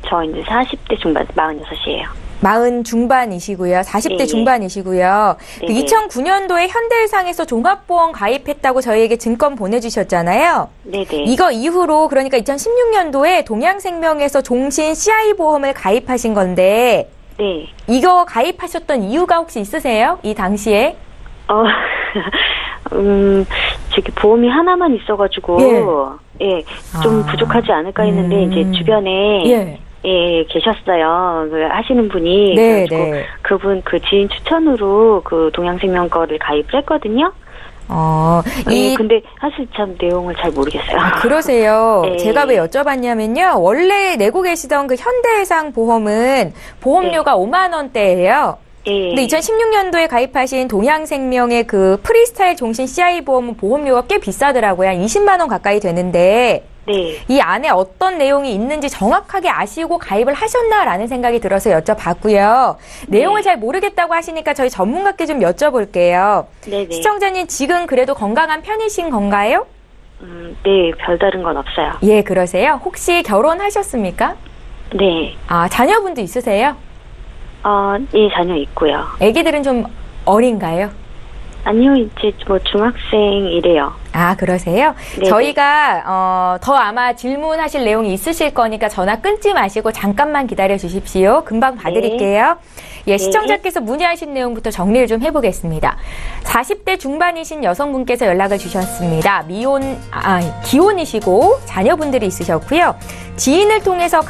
저 이제 40대 중반, 46이에요. 40 중반이시고요. 40대 네. 중반이시고요. 네. 2009년도에 현대해상에서 종합보험 가입했다고 저희에게 증권 보내주셨잖아요. 네네. 이거 이후로 그러니까 2016년도에 동양생명에서 종신 CI보험을 가입하신 건데 네. 이거 가입하셨던 이유가 혹시 있으세요? 이 당시에? 저기 보험이 하나만 있어가지고 좀 부족하지 않을까 했는데 이제 주변에 계셨어요. 하시는 분이. 그래가지고 그분 지인 추천으로 동양생명 거를 가입을 했거든요. 네, 근데 사실 참 내용을 잘 모르겠어요. 그러세요. 네. 제가 왜 여쭤봤냐면요. 원래 내고 계시던 그 현대해상 보험은 보험료가 5만 원대예요. 네. 근데 2016년도에 가입하신 동양생명의 그 프리스타일 종신 CI 보험은 보험료가 꽤 비싸더라고요. 한 20만 원 가까이 되는데 네. 이 안에 어떤 내용이 있는지 정확하게 아시고 가입을 하셨나라는 생각이 들어서 여쭤봤고요. 내용을 잘 모르겠다고 하시니까 저희 전문가께 좀 여쭤볼게요. 네네. 시청자님 지금 그래도 건강한 편이신 건가요? 네, 별다른 건 없어요. 예, 그러세요. 혹시 결혼하셨습니까? 네. 자녀분도 있으세요? 예, 자녀 있고요. 아기들은 좀 어린가요? 아니요, 이제 뭐 중학생이래요. 그러세요? 네네. 저희가 더 아마 질문하실 내용이 있으실 거니까 전화 끊지 마시고 잠깐만 기다려 주십시오. 금방 봐드릴게요. 예, 시청자께서 문의하신 내용부터 정리를 좀 해보겠습니다. 40대 중반이신 여성분께서 연락을 주셨습니다. 기혼이시고 자녀분들이 있으셨고요. 지인을 통해서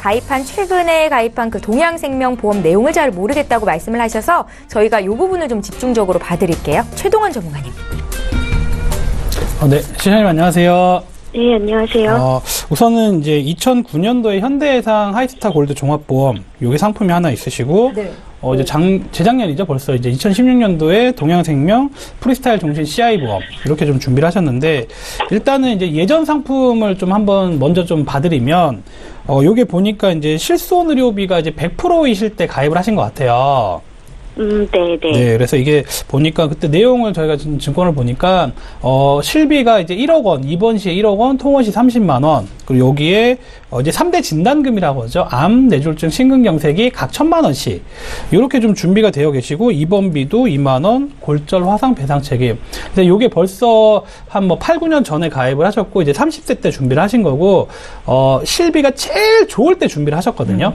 최근에 가입한 그 동양생명보험 내용을 잘 모르겠다고 말씀을 하셔서 저희가 이 부분을 좀 집중적으로 봐드릴게요. 최동원 전문가님. 네, 시장님 안녕하세요. 네, 안녕하세요. 우선은 이제 2009년도에 현대해상 하이스타 골드 종합보험, 요게 상품이 하나 있으시고, 네. 이제 재작년이죠. 벌써 이제 2016년도에 동양생명 프리스타일 종신 CI 보험, 이렇게 좀 준비를 하셨는데, 일단은 이제 예전 상품을 좀 한번 먼저 좀 봐드리면, 요게 보니까 이제 실손 의료비가 이제 100%이실 때 가입을 하신 것 같아요. 네네. 네, 그래서 이게 보니까 그때 내용을 저희가 지금 증권을 보니까 실비가 이제 1억 원, 입원 시에 1억 원, 통원 시 30만 원, 그리고 여기에 이제 3대 진단금이라고 하죠. 암, 뇌졸중, 심근경색이 각 1,000만 원씩 이렇게 좀 준비가 되어 계시고 입원비도 2만 원, 골절 화상 배상 책임. 근데 요게 벌써 한 뭐 8, 9년 전에 가입을 하셨고 이제 30대 때 준비를 하신 거고 실비가 제일 좋을 때 준비를 하셨거든요.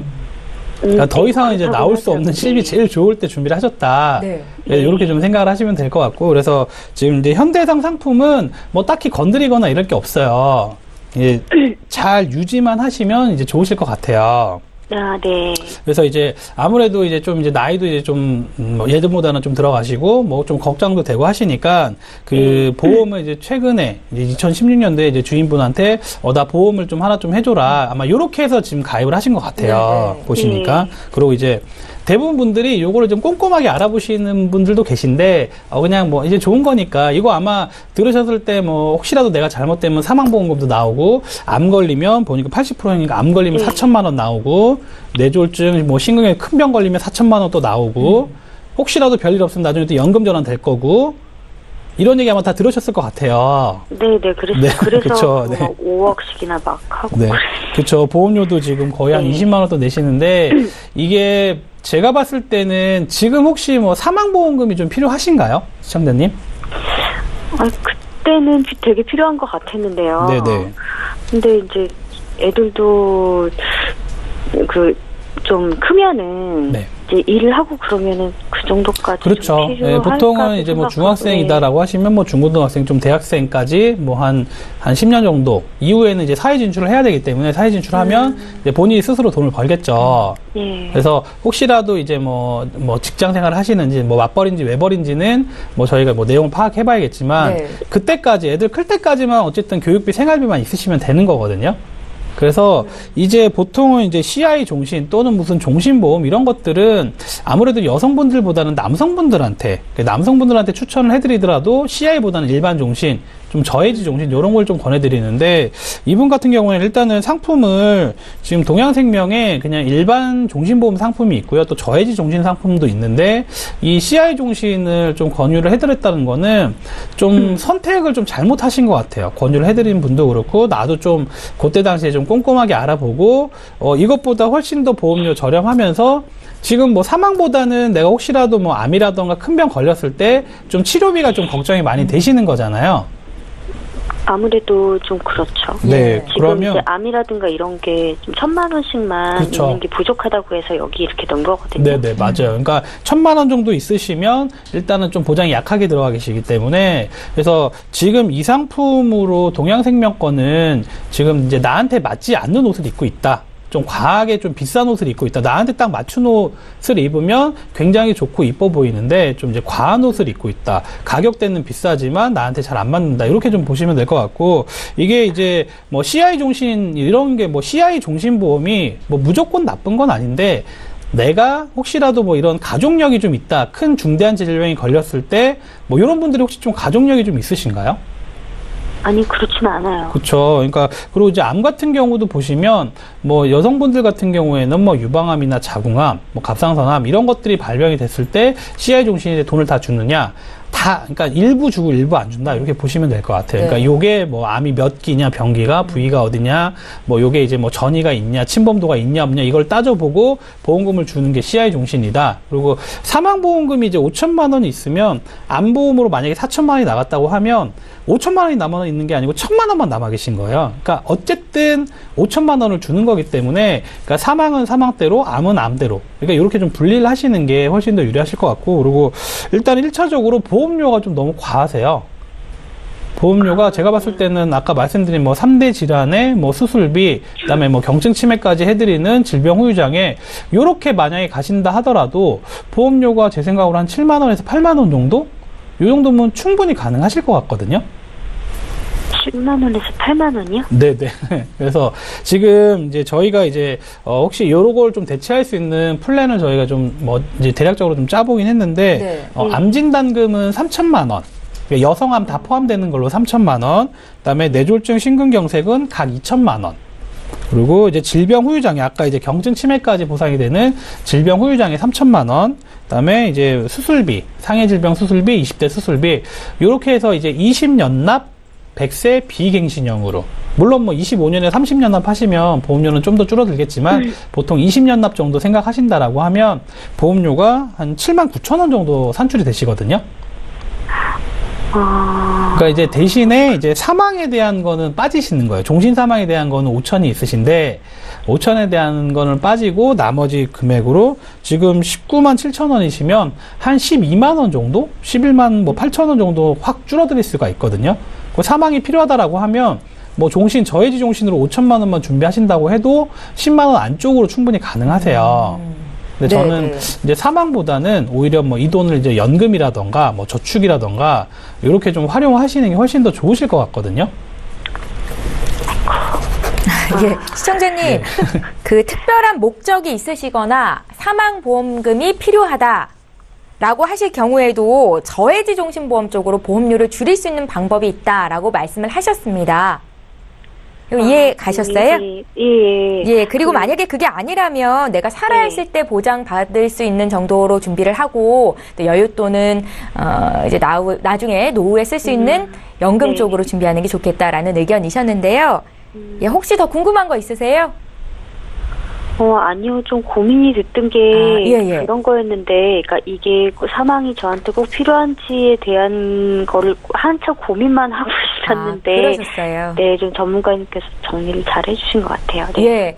그러니까 더 이상 이제 나올 수 없는 실비 제일 좋을 때 준비를 하셨다. 네. 네, 이렇게 좀 생각을 하시면 될 것 같고, 그래서 지금 이제 현대해상 상품은 뭐 딱히 건드리거나 이럴 게 없어요. 예, 잘 유지만 하시면 이제 좋으실 것 같아요. 네. 그래서 이제 아무래도 이제 좀 이제 나이도 이제 좀 예전보다는 좀 들어가시고 뭐 좀 걱정도 되고 하시니까 그 보험을 이제 최근에 이제 2016년도에 이제 주인분한테 나 보험을 좀 하나 좀 해줘라. 아마 요렇게 해서 지금 가입을 하신 것 같아요. 네. 보시니까. 그리고 이제 대부분 분들이 요거를 좀 꼼꼼하게 알아보시는 분들도 계신데, 그냥 뭐 이제 좋은 거니까, 이거 아마 들으셨을 때 뭐 혹시라도 내가 잘못되면 사망보험금도 나오고, 암 걸리면 보니까 80%니까 암 걸리면 4천만 원 나오고, 뇌졸중, 뭐 심근경색 큰 병 걸리면 4천만 원 또 나오고, 혹시라도 별일 없으면 나중에 또 연금 전환 될 거고, 이런 얘기 아마 다 들으셨을 것 같아요. 네네, 그래서 그쵸, 네. 5억씩이나 막 하고. 네. 그쵸. 보험료도 지금 거의 한 20만 원 또 내시는데, 이게 제가 봤을 때는 지금 혹시 뭐 사망보험금이 좀 필요하신가요? 시청자님? 그때는 되게 필요한 것 같았는데요. 네네. 근데 이제 애들도 좀 크면은 네. 이제 일을 하고 그러면은 그 정도까지 그렇죠. 네, 보통은 이제 뭐 중학생이다라고 하시면 뭐 중고등학생 좀 대학생까지 뭐 한 10년 정도 이후에는 이제 사회 진출을 해야 되기 때문에 사회 진출하면 이제 본인이 스스로 돈을 벌겠죠. 그래서 혹시라도 이제 뭐 직장 생활을 하시는지 뭐 맞벌인지 외벌인지는 뭐 저희가 뭐 내용 파악해 봐야겠지만 그때까지 애들 클 때까지만 어쨌든 교육비 생활비만 있으시면 되는 거거든요. 그래서 이제 보통은 이제 CI 종신 또는 무슨 종신보험 이런 것들은 아무래도 여성분들보다는 남성분들한테 추천을 해드리더라도 CI보다는 일반 종신, 좀 저해지 종신 이런 걸 좀 권해드리는데 이분 같은 경우에는 일단은 상품을 지금 동양생명에 그냥 일반 종신보험 상품이 있고요. 또 저해지 종신 상품도 있는데 이 CI 종신을 좀 권유를 해드렸다는 거는 좀 선택을 좀 잘못하신 것 같아요. 권유를 해드린 분도 그렇고 나도 좀 그때 당시에 좀 꼼꼼하게 알아보고 이것보다 훨씬 더 보험료 저렴하면서 지금 뭐 사망보다는 내가 혹시라도 뭐 암이라던가 큰 병 걸렸을 때 좀 치료비가 좀 걱정이 많이 되시는 거잖아요. 아무래도 좀 그렇죠. 네, 지금 그러면 이제 암이라든가 이런 게 좀 1,000만 원씩만 그렇죠. 있는 게 부족하다고 해서 여기 이렇게 넣은 거거든요. 네네, 맞아요. 그러니까 1,000만 원 정도 있으시면 일단은 좀 보장이 약하게 들어가 계시기 때문에 그래서 지금 이 상품으로 동양생명 거는 지금 이제 나한테 맞지 않는 옷을 입고 있다. 좀 과하게 좀 비싼 옷을 입고 있다. 나한테 딱 맞춘 옷을 입으면 굉장히 좋고 이뻐 보이는데 좀 이제 과한 옷을 입고 있다. 가격대는 비싸지만 나한테 잘 안 맞는다. 이렇게 좀 보시면 될 것 같고, 이게 이제 뭐 CI 종신 이런 게 뭐 CI 종신 보험이 뭐 무조건 나쁜 건 아닌데, 내가 혹시라도 뭐 이런 가족력이 좀 있다, 큰 중대한 질병이 걸렸을 때 뭐 이런 분들이 혹시 좀 가족력이 좀 있으신가요? 아니, 그렇진 않아요. 그렇죠. 그러니까 그리고 이제 암 같은 경우도 보시면 뭐 여성분들 같은 경우에는 뭐 유방암이나 자궁암, 뭐 갑상선암 이런 것들이 발병이 됐을 때 CI 종신에 돈을 다 주느냐? 다, 그러니까 일부 주고 일부 안 준다 이렇게 보시면 될 것 같아요. 네. 그러니까 요게 뭐 암이 몇 기냐, 병기가 부위가 어디냐, 뭐 요게 이제 뭐 전이가 있냐, 침범도가 있냐 없냐 이걸 따져보고 보험금을 주는 게 CI 종신이다. 그리고 사망보험금이 이제 5천만 원이 있으면 암보험으로 만약에 4천만 원이 나갔다고 하면 5천만 원이 남아 있는 게 아니고 1천만 원만 남아 계신 거예요. 그러니까 어쨌든 5천만 원을 주는 거기 때문에, 그러니까 사망은 사망대로, 암은 암대로. 그러니까 이렇게 좀 분리를 하시는 게 훨씬 더 유리하실 것 같고, 그리고 일단 1차적으로 보험료가 좀 너무 과하세요. 보험료가 제가 봤을 때는 아까 말씀드린 뭐 3대 질환에 뭐 수술비, 그다음에 뭐 경증 치매까지 해드리는 질병 후유장애, 요렇게 만약에 가신다 하더라도 보험료가 제 생각으로 한 7만 원에서 8만 원 정도? 요 정도면 충분히 가능하실 것 같거든요. 10만 원에서 8만 원이요? 네네. 그래서 지금 이제 저희가 이제 혹시 요걸 좀 대체할 수 있는 플랜을 저희가 좀 뭐 이제 대략적으로 좀 짜보긴 했는데, 네. 암 진단금은 3천만 원. 그러니까 여성암 다 포함되는 걸로 3천만 원. 그다음에 뇌졸중 심근경색은 각 2천만 원. 그리고 이제 질병 후유장애, 아까 이제 경증 치매까지 보상이 되는 질병 후유장애 3천만 원. 그다음에 이제 수술비, 상해 질병 수술비, 20대 수술비, 요렇게 해서 이제 20년 납 100세 비갱신형으로. 물론 뭐 25년에 30년 납 하시면 보험료는 좀 더 줄어들겠지만 보통 20년 납 정도 생각하신다라고 하면 보험료가 한 7만 9천 원 정도 산출이 되시거든요. 그러니까 이제 대신에 이제 사망에 대한 거는 빠지시는 거예요. 종신 사망에 대한 거는 5천이 있으신데 5천에 대한 거는 빠지고 나머지 금액으로 지금 19만 7천 원이시면 한 12만 원 정도? 11만 뭐 8천 원 정도 확 줄어들 수가 있거든요. 그 사망이 필요하다라고 하면 뭐 종신, 저해지 종신으로 5천만 원만 준비하신다고 해도 10만 원 안쪽으로 충분히 가능하세요. 근데 저는 이제 사망보다는 오히려 뭐 이 돈을 이제 연금이라던가 뭐 저축이라던가 이렇게 좀 활용하시는 게 훨씬 더 좋으실 것 같거든요. 예, 시청자님, 네. 그 특별한 목적이 있으시거나 사망보험금이 필요하다. 라고 하실 경우에도 저해지 종신보험 쪽으로 보험료를 줄일 수 있는 방법이 있다라고 말씀을 하셨습니다. 이해 가셨어요? 예, 그리고 만약에 그게 아니라면 내가 살아있을 때 보장받을 수 있는 정도로 준비를 하고 또 여윳돈은 이제 나중에 노후에 쓸 수 있는 연금 쪽으로 준비하는 게 좋겠다라는 의견이셨는데요. 예, 혹시 더 궁금한 거 있으세요? 아니요. 좀 고민이 됐던 게 그런 거였는데, 그러니까 이게 사망이 저한테 꼭 필요한지에 대한 거를 한참 고민만 하고 있었는데, 그러셨어요. 네, 좀 전문가님께서 정리를 잘 해주신 것 같아요. 네. 예,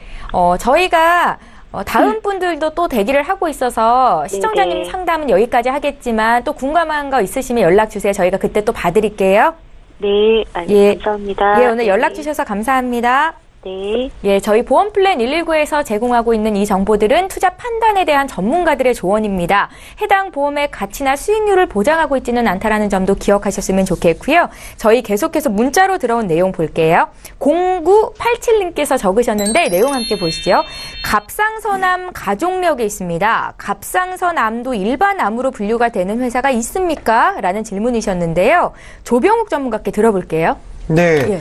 저희가 다음 분들도 또 대기를 하고 있어서 시청자님 상담은 여기까지 하겠지만 또 궁금한 거 있으시면 연락 주세요. 저희가 그때 또 봐드릴게요. 네, 감사합니다. 예, 오늘 연락 주셔서 감사합니다. 네. 예, 저희 보험플랜 119에서 제공하고 있는 이 정보들은 투자 판단에 대한 전문가들의 조언입니다. 해당 보험의 가치나 수익률을 보장하고 있지는 않다라는 점도 기억하셨으면 좋겠고요. 저희 계속해서 문자로 들어온 내용 볼게요. 0987님께서 적으셨는데 내용 함께 보시죠. 갑상선암 가족력에 있습니다. 갑상선암도 일반 암으로 분류가 되는 회사가 있습니까? 라는 질문이셨는데요. 조병욱 전문가께 들어볼게요. 네.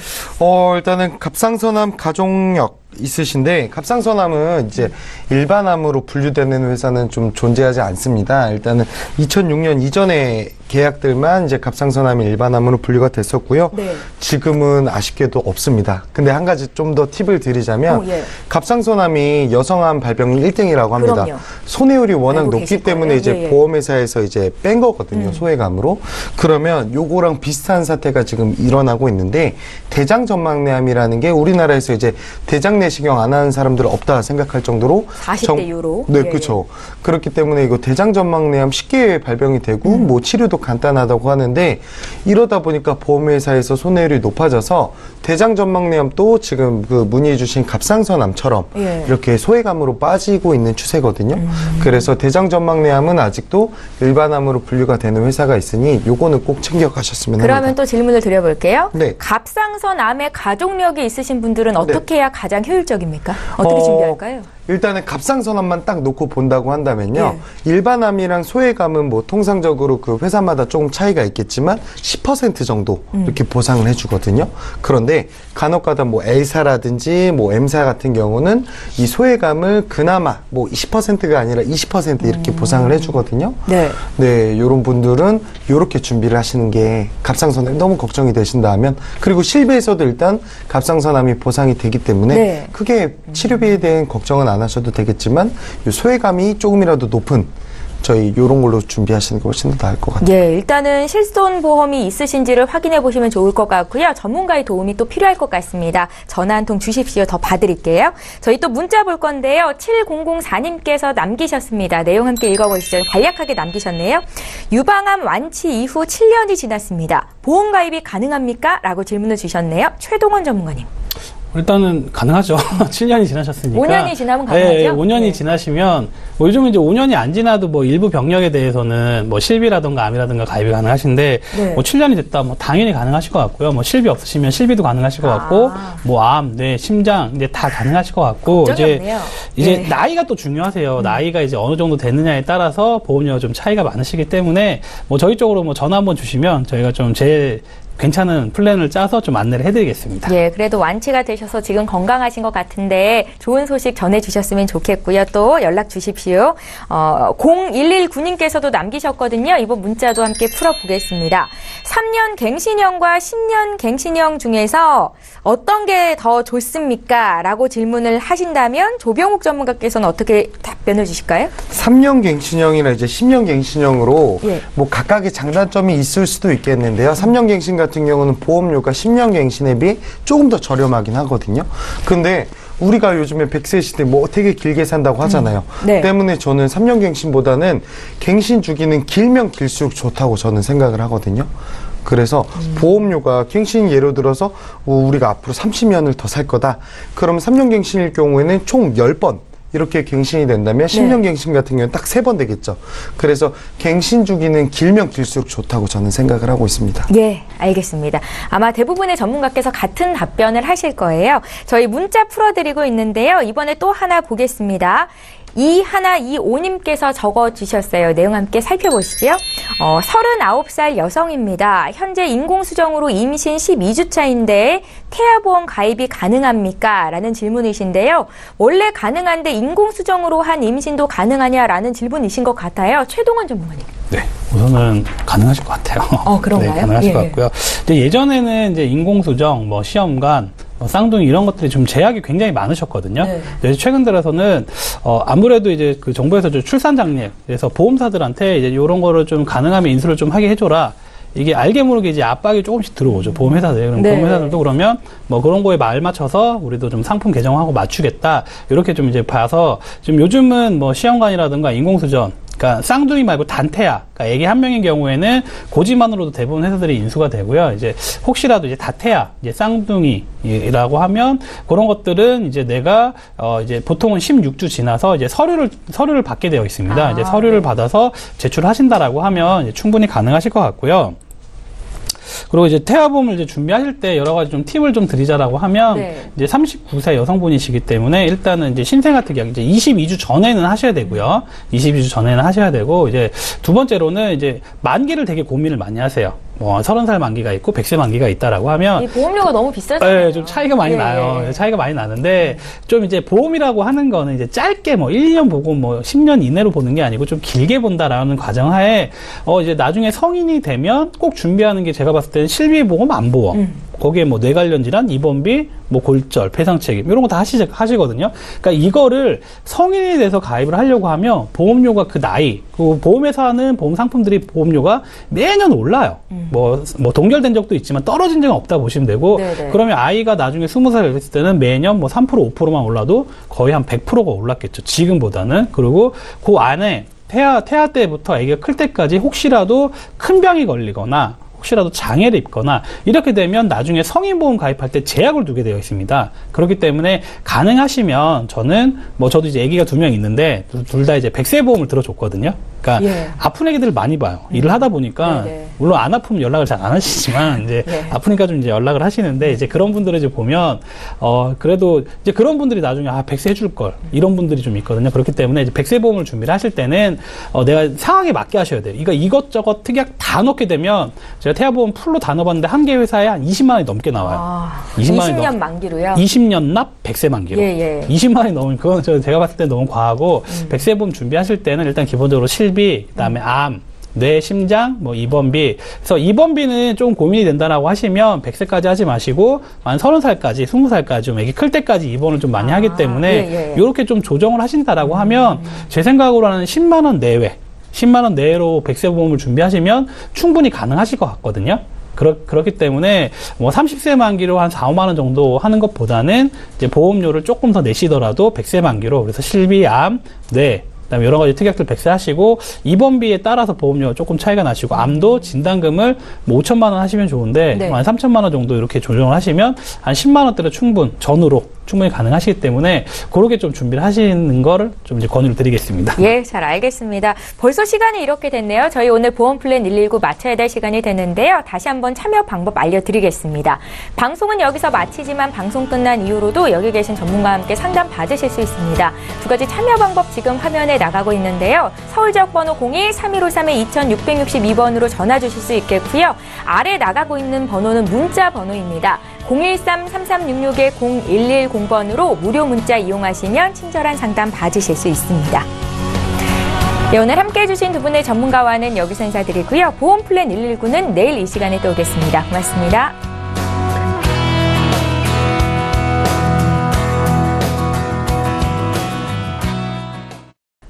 일단은 갑상선암 가족력 있으신데, 갑상선암은 이제 일반암으로 분류되는 회사는 좀 존재하지 않습니다. 일단은 2006년 이전에 계약들만 이제 갑상선암이 일반암으로 분류가 됐었고요. 지금은 아쉽게도 없습니다. 근데 한 가지 좀 더 팁을 드리자면, 갑상선암이 여성암 발병률 1등이라고 합니다. 그럼요. 손해율이 워낙 높기 때문에 거예요. 이제 보험회사에서 이제 뺀 거거든요. 소외감으로. 그러면 요거랑 비슷한 사태가 지금 일어나고 있는데, 대장전막내암이라는 게 우리나라에서 이제 대장내 내시경 안 하는 사람들은 없다 생각할 정도로 40대 이후로. 네, 예. 그렇죠. 그렇기 때문에 이거 대장전망내암 쉽게 발병이 되고 뭐 치료도 간단하다고 하는데 이러다 보니까 보험회사에서 손해율이 높아져서 대장전망내암도 지금 그 문의해 주신 갑상선암처럼 예. 이렇게 소외감으로 빠지고 있는 추세거든요. 그래서 대장전망내암은 아직도 일반암으로 분류가 되는 회사가 있으니 요거는 꼭 챙겨가셨으면 합니다. 그러면 또 질문을 드려볼게요. 네. 갑상선암에 가족력이 있으신 분들은 어떻게 해야 가장 효율적입니까? 어떻게 준비할까요? 일단은 갑상선암만 딱 놓고 본다고 한다면요. 일반암이랑 소외감은 뭐 통상적으로 그 회사마다 조금 차이가 있겠지만 10% 정도 이렇게 보상을 해주거든요. 그런데 간혹가다 뭐 L사라든지 뭐 M사 같은 경우는 이 소외감을 그나마 뭐 10%가 아니라 20% 이렇게 보상을 해주거든요. 네. 네, 요런 분들은 요렇게 준비를 하시는 게 갑상선암이 너무 걱정이 되신다면 그리고 실비에서도 일단 갑상선암이 보상이 되기 때문에 네. 크게 치료비에 대한 걱정은 안 하셔도 되겠지만 요 소외감이 조금이라도 높은 저희 요런 걸로 준비하시는 게 훨씬 더 나을 것 같아요. 예, 일단은 실손보험이 있으신지를 확인해 보시면 좋을 것 같고요. 전문가의 도움이 또 필요할 것 같습니다. 전화 한 통 주십시오. 더 봐드릴게요. 저희 또 문자 볼 건데요. 7004님께서 남기셨습니다. 내용 함께 읽어보시죠. 간략하게 남기셨네요. 유방암 완치 이후 7년이 지났습니다. 보험 가입이 가능합니까? 라고 질문을 주셨네요. 최동원 전문가님. 일단은 가능하죠. 7년이 지나셨으니까. 5년이 지나면 가능하죠? 네, 5년이 지나시면, 뭐 요즘은 이제 5년이 안 지나도 뭐 일부 병력에 대해서는 뭐 실비라든가 암이라든가 가입이 가능하신데, 네. 뭐 7년이 됐다, 뭐 당연히 가능하실 것 같고요. 뭐 실비 없으시면 실비도 가능하실 것 같고, 뭐 암, 뇌, 심장, 이제 다 가능하실 것 같고, 이제 네. 나이가 또 중요하세요. 나이가 이제 어느 정도 되느냐에 따라서 보험료가 좀 차이가 많으시기 때문에, 뭐 저희 쪽으로 뭐 전화 한번 주시면 저희가 좀 제일 괜찮은 플랜을 짜서 좀 안내를 해드리겠습니다. 예, 그래도 완치가 되셔서 지금 건강하신 것 같은데 좋은 소식 전해주셨으면 좋겠고요. 또 연락 주십시오. 0119님께서도 남기셨거든요. 이번 문자도 함께 풀어보겠습니다. 3년 갱신형과 10년 갱신형 중에서 어떤 게 더 좋습니까? 라고 질문을 하신다면 조병욱 전문가께서는 어떻게 답변을 주실까요? 3년 갱신형이나 이제 10년 갱신형으로 예. 뭐 각각의 장단점이 있을 수도 있겠는데요. 3년 갱신 같은 경우는 보험료가 10년 갱신에 비해 조금 더 저렴하긴 하거든요. 근데 우리가 요즘에 100세 시대 뭐 되게 길게 산다고 하잖아요. 네. 때문에 저는 3년 갱신보다는 갱신 주기는 길면 길수록 좋다고 저는 생각을 하거든요. 그래서 보험료가 갱신 예로 들어서 우리가 앞으로 30년을 더 살 거다. 그럼 3년 갱신일 경우에는 총 10번 이렇게 갱신이 된다면 10년 갱신 같은 경우는 딱 3번 되겠죠. 그래서 갱신 주기는 길면 길수록 좋다고 저는 생각을 하고 있습니다. 예, 알겠습니다. 아마 대부분의 전문가께서 같은 답변을 하실 거예요. 저희 문자 풀어드리고 있는데요. 이번에 또 하나 보겠습니다. 2125님께서 적어주셨어요. 내용 함께 살펴보시죠. 39살 여성입니다. 현재 인공수정으로 임신 12주 차인데 태아보험 가입이 가능합니까? 라는 질문이신데요. 원래 가능한데 인공수정으로 한 임신도 가능하냐라는 질문이신 것 같아요. 최동원 전문가님. 네, 우선은 가능하실 것 같아요. 그런가요? 네, 가능하실 것 같고요. 이제 예전에는 이제 인공수정, 뭐 시험관, 쌍둥이 이런 것들이 좀 제약이 굉장히 많으셨거든요. 네. 그래서 최근 들어서는 아무래도 이제 그 정부에서 좀 출산 장려, 그래서 보험사들한테 이제 이런 거를 좀 가능하면 인수를 좀 하게 해줘라. 이게 알게 모르게 이제 압박이 조금씩 들어오죠. 보험회사들. 그럼 네. 보험회사들도 그러면 뭐 그런 거에 말 맞춰서 우리도 좀 상품 개정하고 맞추겠다. 이렇게 좀 이제 봐서 지금 요즘은 뭐 시험관이라든가 인공수전, 그러니까 쌍둥이 말고 단태아, 그러니까 애기 한 명인 경우에는 고지만으로도 대부분 회사들이 인수가 되고요. 이제 혹시라도 이제 다태아, 이제 쌍둥이라고 하면 그런 것들은 이제 내가 이제 보통은 16주 지나서 이제 서류를 받게 되어 있습니다. 이제 서류를 받아서 제출하신다라고 하면 이제 충분히 가능하실 것 같고요. 그리고 이제 태아보험을 이제 준비하실 때 여러 가지 좀 팁을 좀 드리자라고 하면 이제 39세 여성분이시기 때문에 일단은 이제 신생아특약 이제 22주 전에는 하셔야 되고요. 22주 전에는 하셔야 되고 이제 두 번째로는 이제 만기를 되게 고민을 많이 하세요. 뭐 30살 만기가 있고 100세 만기가 있다라고 하면 이 보험료가 너무 비싸잖아요. 네, 좀 차이가 많이 나요. 차이가 많이 나는데 좀 이제 보험이라고 하는 거는 이제 짧게 뭐 1년 보고 뭐 10년 이내로 보는 게 아니고 좀 길게 본다라는 과정하에 이제 나중에 성인이 되면 꼭 준비하는 게 제가 봤을 때는 실비보험, 암보험. 거기에 뭐 뇌 관련 질환, 입원비, 뭐 골절, 배상 책임 이런 거 다 하시거든요. 그러니까 이거를 성인이 돼서 가입을 하려고 하면 보험료가 그 나이, 그 보험회사 하는 보험 상품들이 보험료가 매년 올라요. 뭐 동결된 적도 있지만 떨어진 적은 없다 보시면 되고, 네네. 그러면 아이가 나중에 20살 됐을 때는 매년 뭐 3%, 5%만 올라도 거의 한 100%가 올랐겠죠. 지금보다는. 그리고 그 안에 태아 때부터 아기가 클 때까지 혹시라도 큰 병이 걸리거나 혹시라도 장애를 입거나 이렇게 되면 나중에 성인보험 가입할 때 제약을 두게 되어 있습니다. 그렇기 때문에 가능하시면 저도 이제 아기가 2명 있는데 둘 다 이제 100세 보험을 들어줬거든요. 그러니까 예. 아픈 애기들을 많이 봐요. 일을 하다 보니까 네네. 물론 안 아프면 연락을 잘 안 하시지만 이제 네. 아프니까 좀 이제 연락을 하시는데 이제 그런 분들을 이제 보면 그래도 이제 그런 분들이 나중에 100세 해줄 걸 이런 분들이 좀 있거든요. 그렇기 때문에 이제 100세 보험을 준비를 하실 때는 내가 상황에 맞게 하셔야 돼요. 이거 이것저것 특약 다 넣게 되면 제가 태아보험 풀로 다 넣어봤는데 한 개 회사에 한 20만 원이 넘게 나와요. 20년 만기로요? 20년 납 100세 만기로. 예. 20만 원이 넘으면 그건 제가 봤을 때 너무 과하고 100세 보험 준비하실 때는 일단 기본적으로 실비, 그다음에 암, 뇌, 심장, 뭐 입원비. 그래서 입원비는 좀 고민이 된다라고 하시면 100세까지 하지 마시고 한 30살까지, 20살까지 좀 애기 클 때까지 입원을 좀 많이 하기 때문에 이렇게 좀 조정을 하신다라고 하면 제 생각으로는 10만 원 내외. 10만 원 내로 100세 보험을 준비하시면 충분히 가능하실 것 같거든요. 그렇기 때문에 뭐 30세 만기로 한 4, 5만 원 정도 하는 것보다는 이제 보험료를 조금 더 내시더라도 100세 만기로, 그래서 실비, 암, 뇌, 그다음에 여러 가지 특약들 100세 하시고 입원비에 따라서 보험료 조금 차이가 나시고 암도 진단금을 뭐 5천만 원 하시면 좋은데 네. 한 3천만 원 정도 이렇게 조정을 하시면 한 10만 원대로 전후로 충분히 가능하시기 때문에 그렇게 좀 준비를 하시는 거를 좀 이제 권유를 드리겠습니다. 예, 잘 알겠습니다. 벌써 시간이 이렇게 됐네요. 저희 오늘 보험 플랜 119 마쳐야 될 시간이 됐는데요. 다시 한번 참여 방법 알려드리겠습니다. 방송은 여기서 마치지만 방송 끝난 이후로도 여기 계신 전문가와 함께 상담 받으실 수 있습니다. 2가지 참여 방법 지금 화면에 나가고 있는데요. 서울 지역 번호 02-3153-2662번으로 전화 주실 수 있겠고요. 아래 나가고 있는 번호는 문자 번호입니다. 013-3366-0110번으로 무료 문자 이용하시면 친절한 상담 받으실 수 있습니다. 네, 오늘 함께해 주신 두 분의 전문가와는 여기서 인사드리고요. 보험 플랜 119는 내일 이 시간에 또 오겠습니다. 고맙습니다.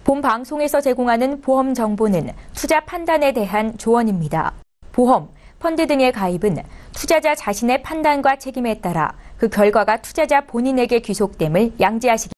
본 방송에서 제공하는 보험 정보는 투자 판단에 대한 조언입니다. 보험, 펀드 등의 가입은 투자자 자신의 판단과 책임에 따라 그 결과가 투자자 본인에게 귀속됨을 양지하시기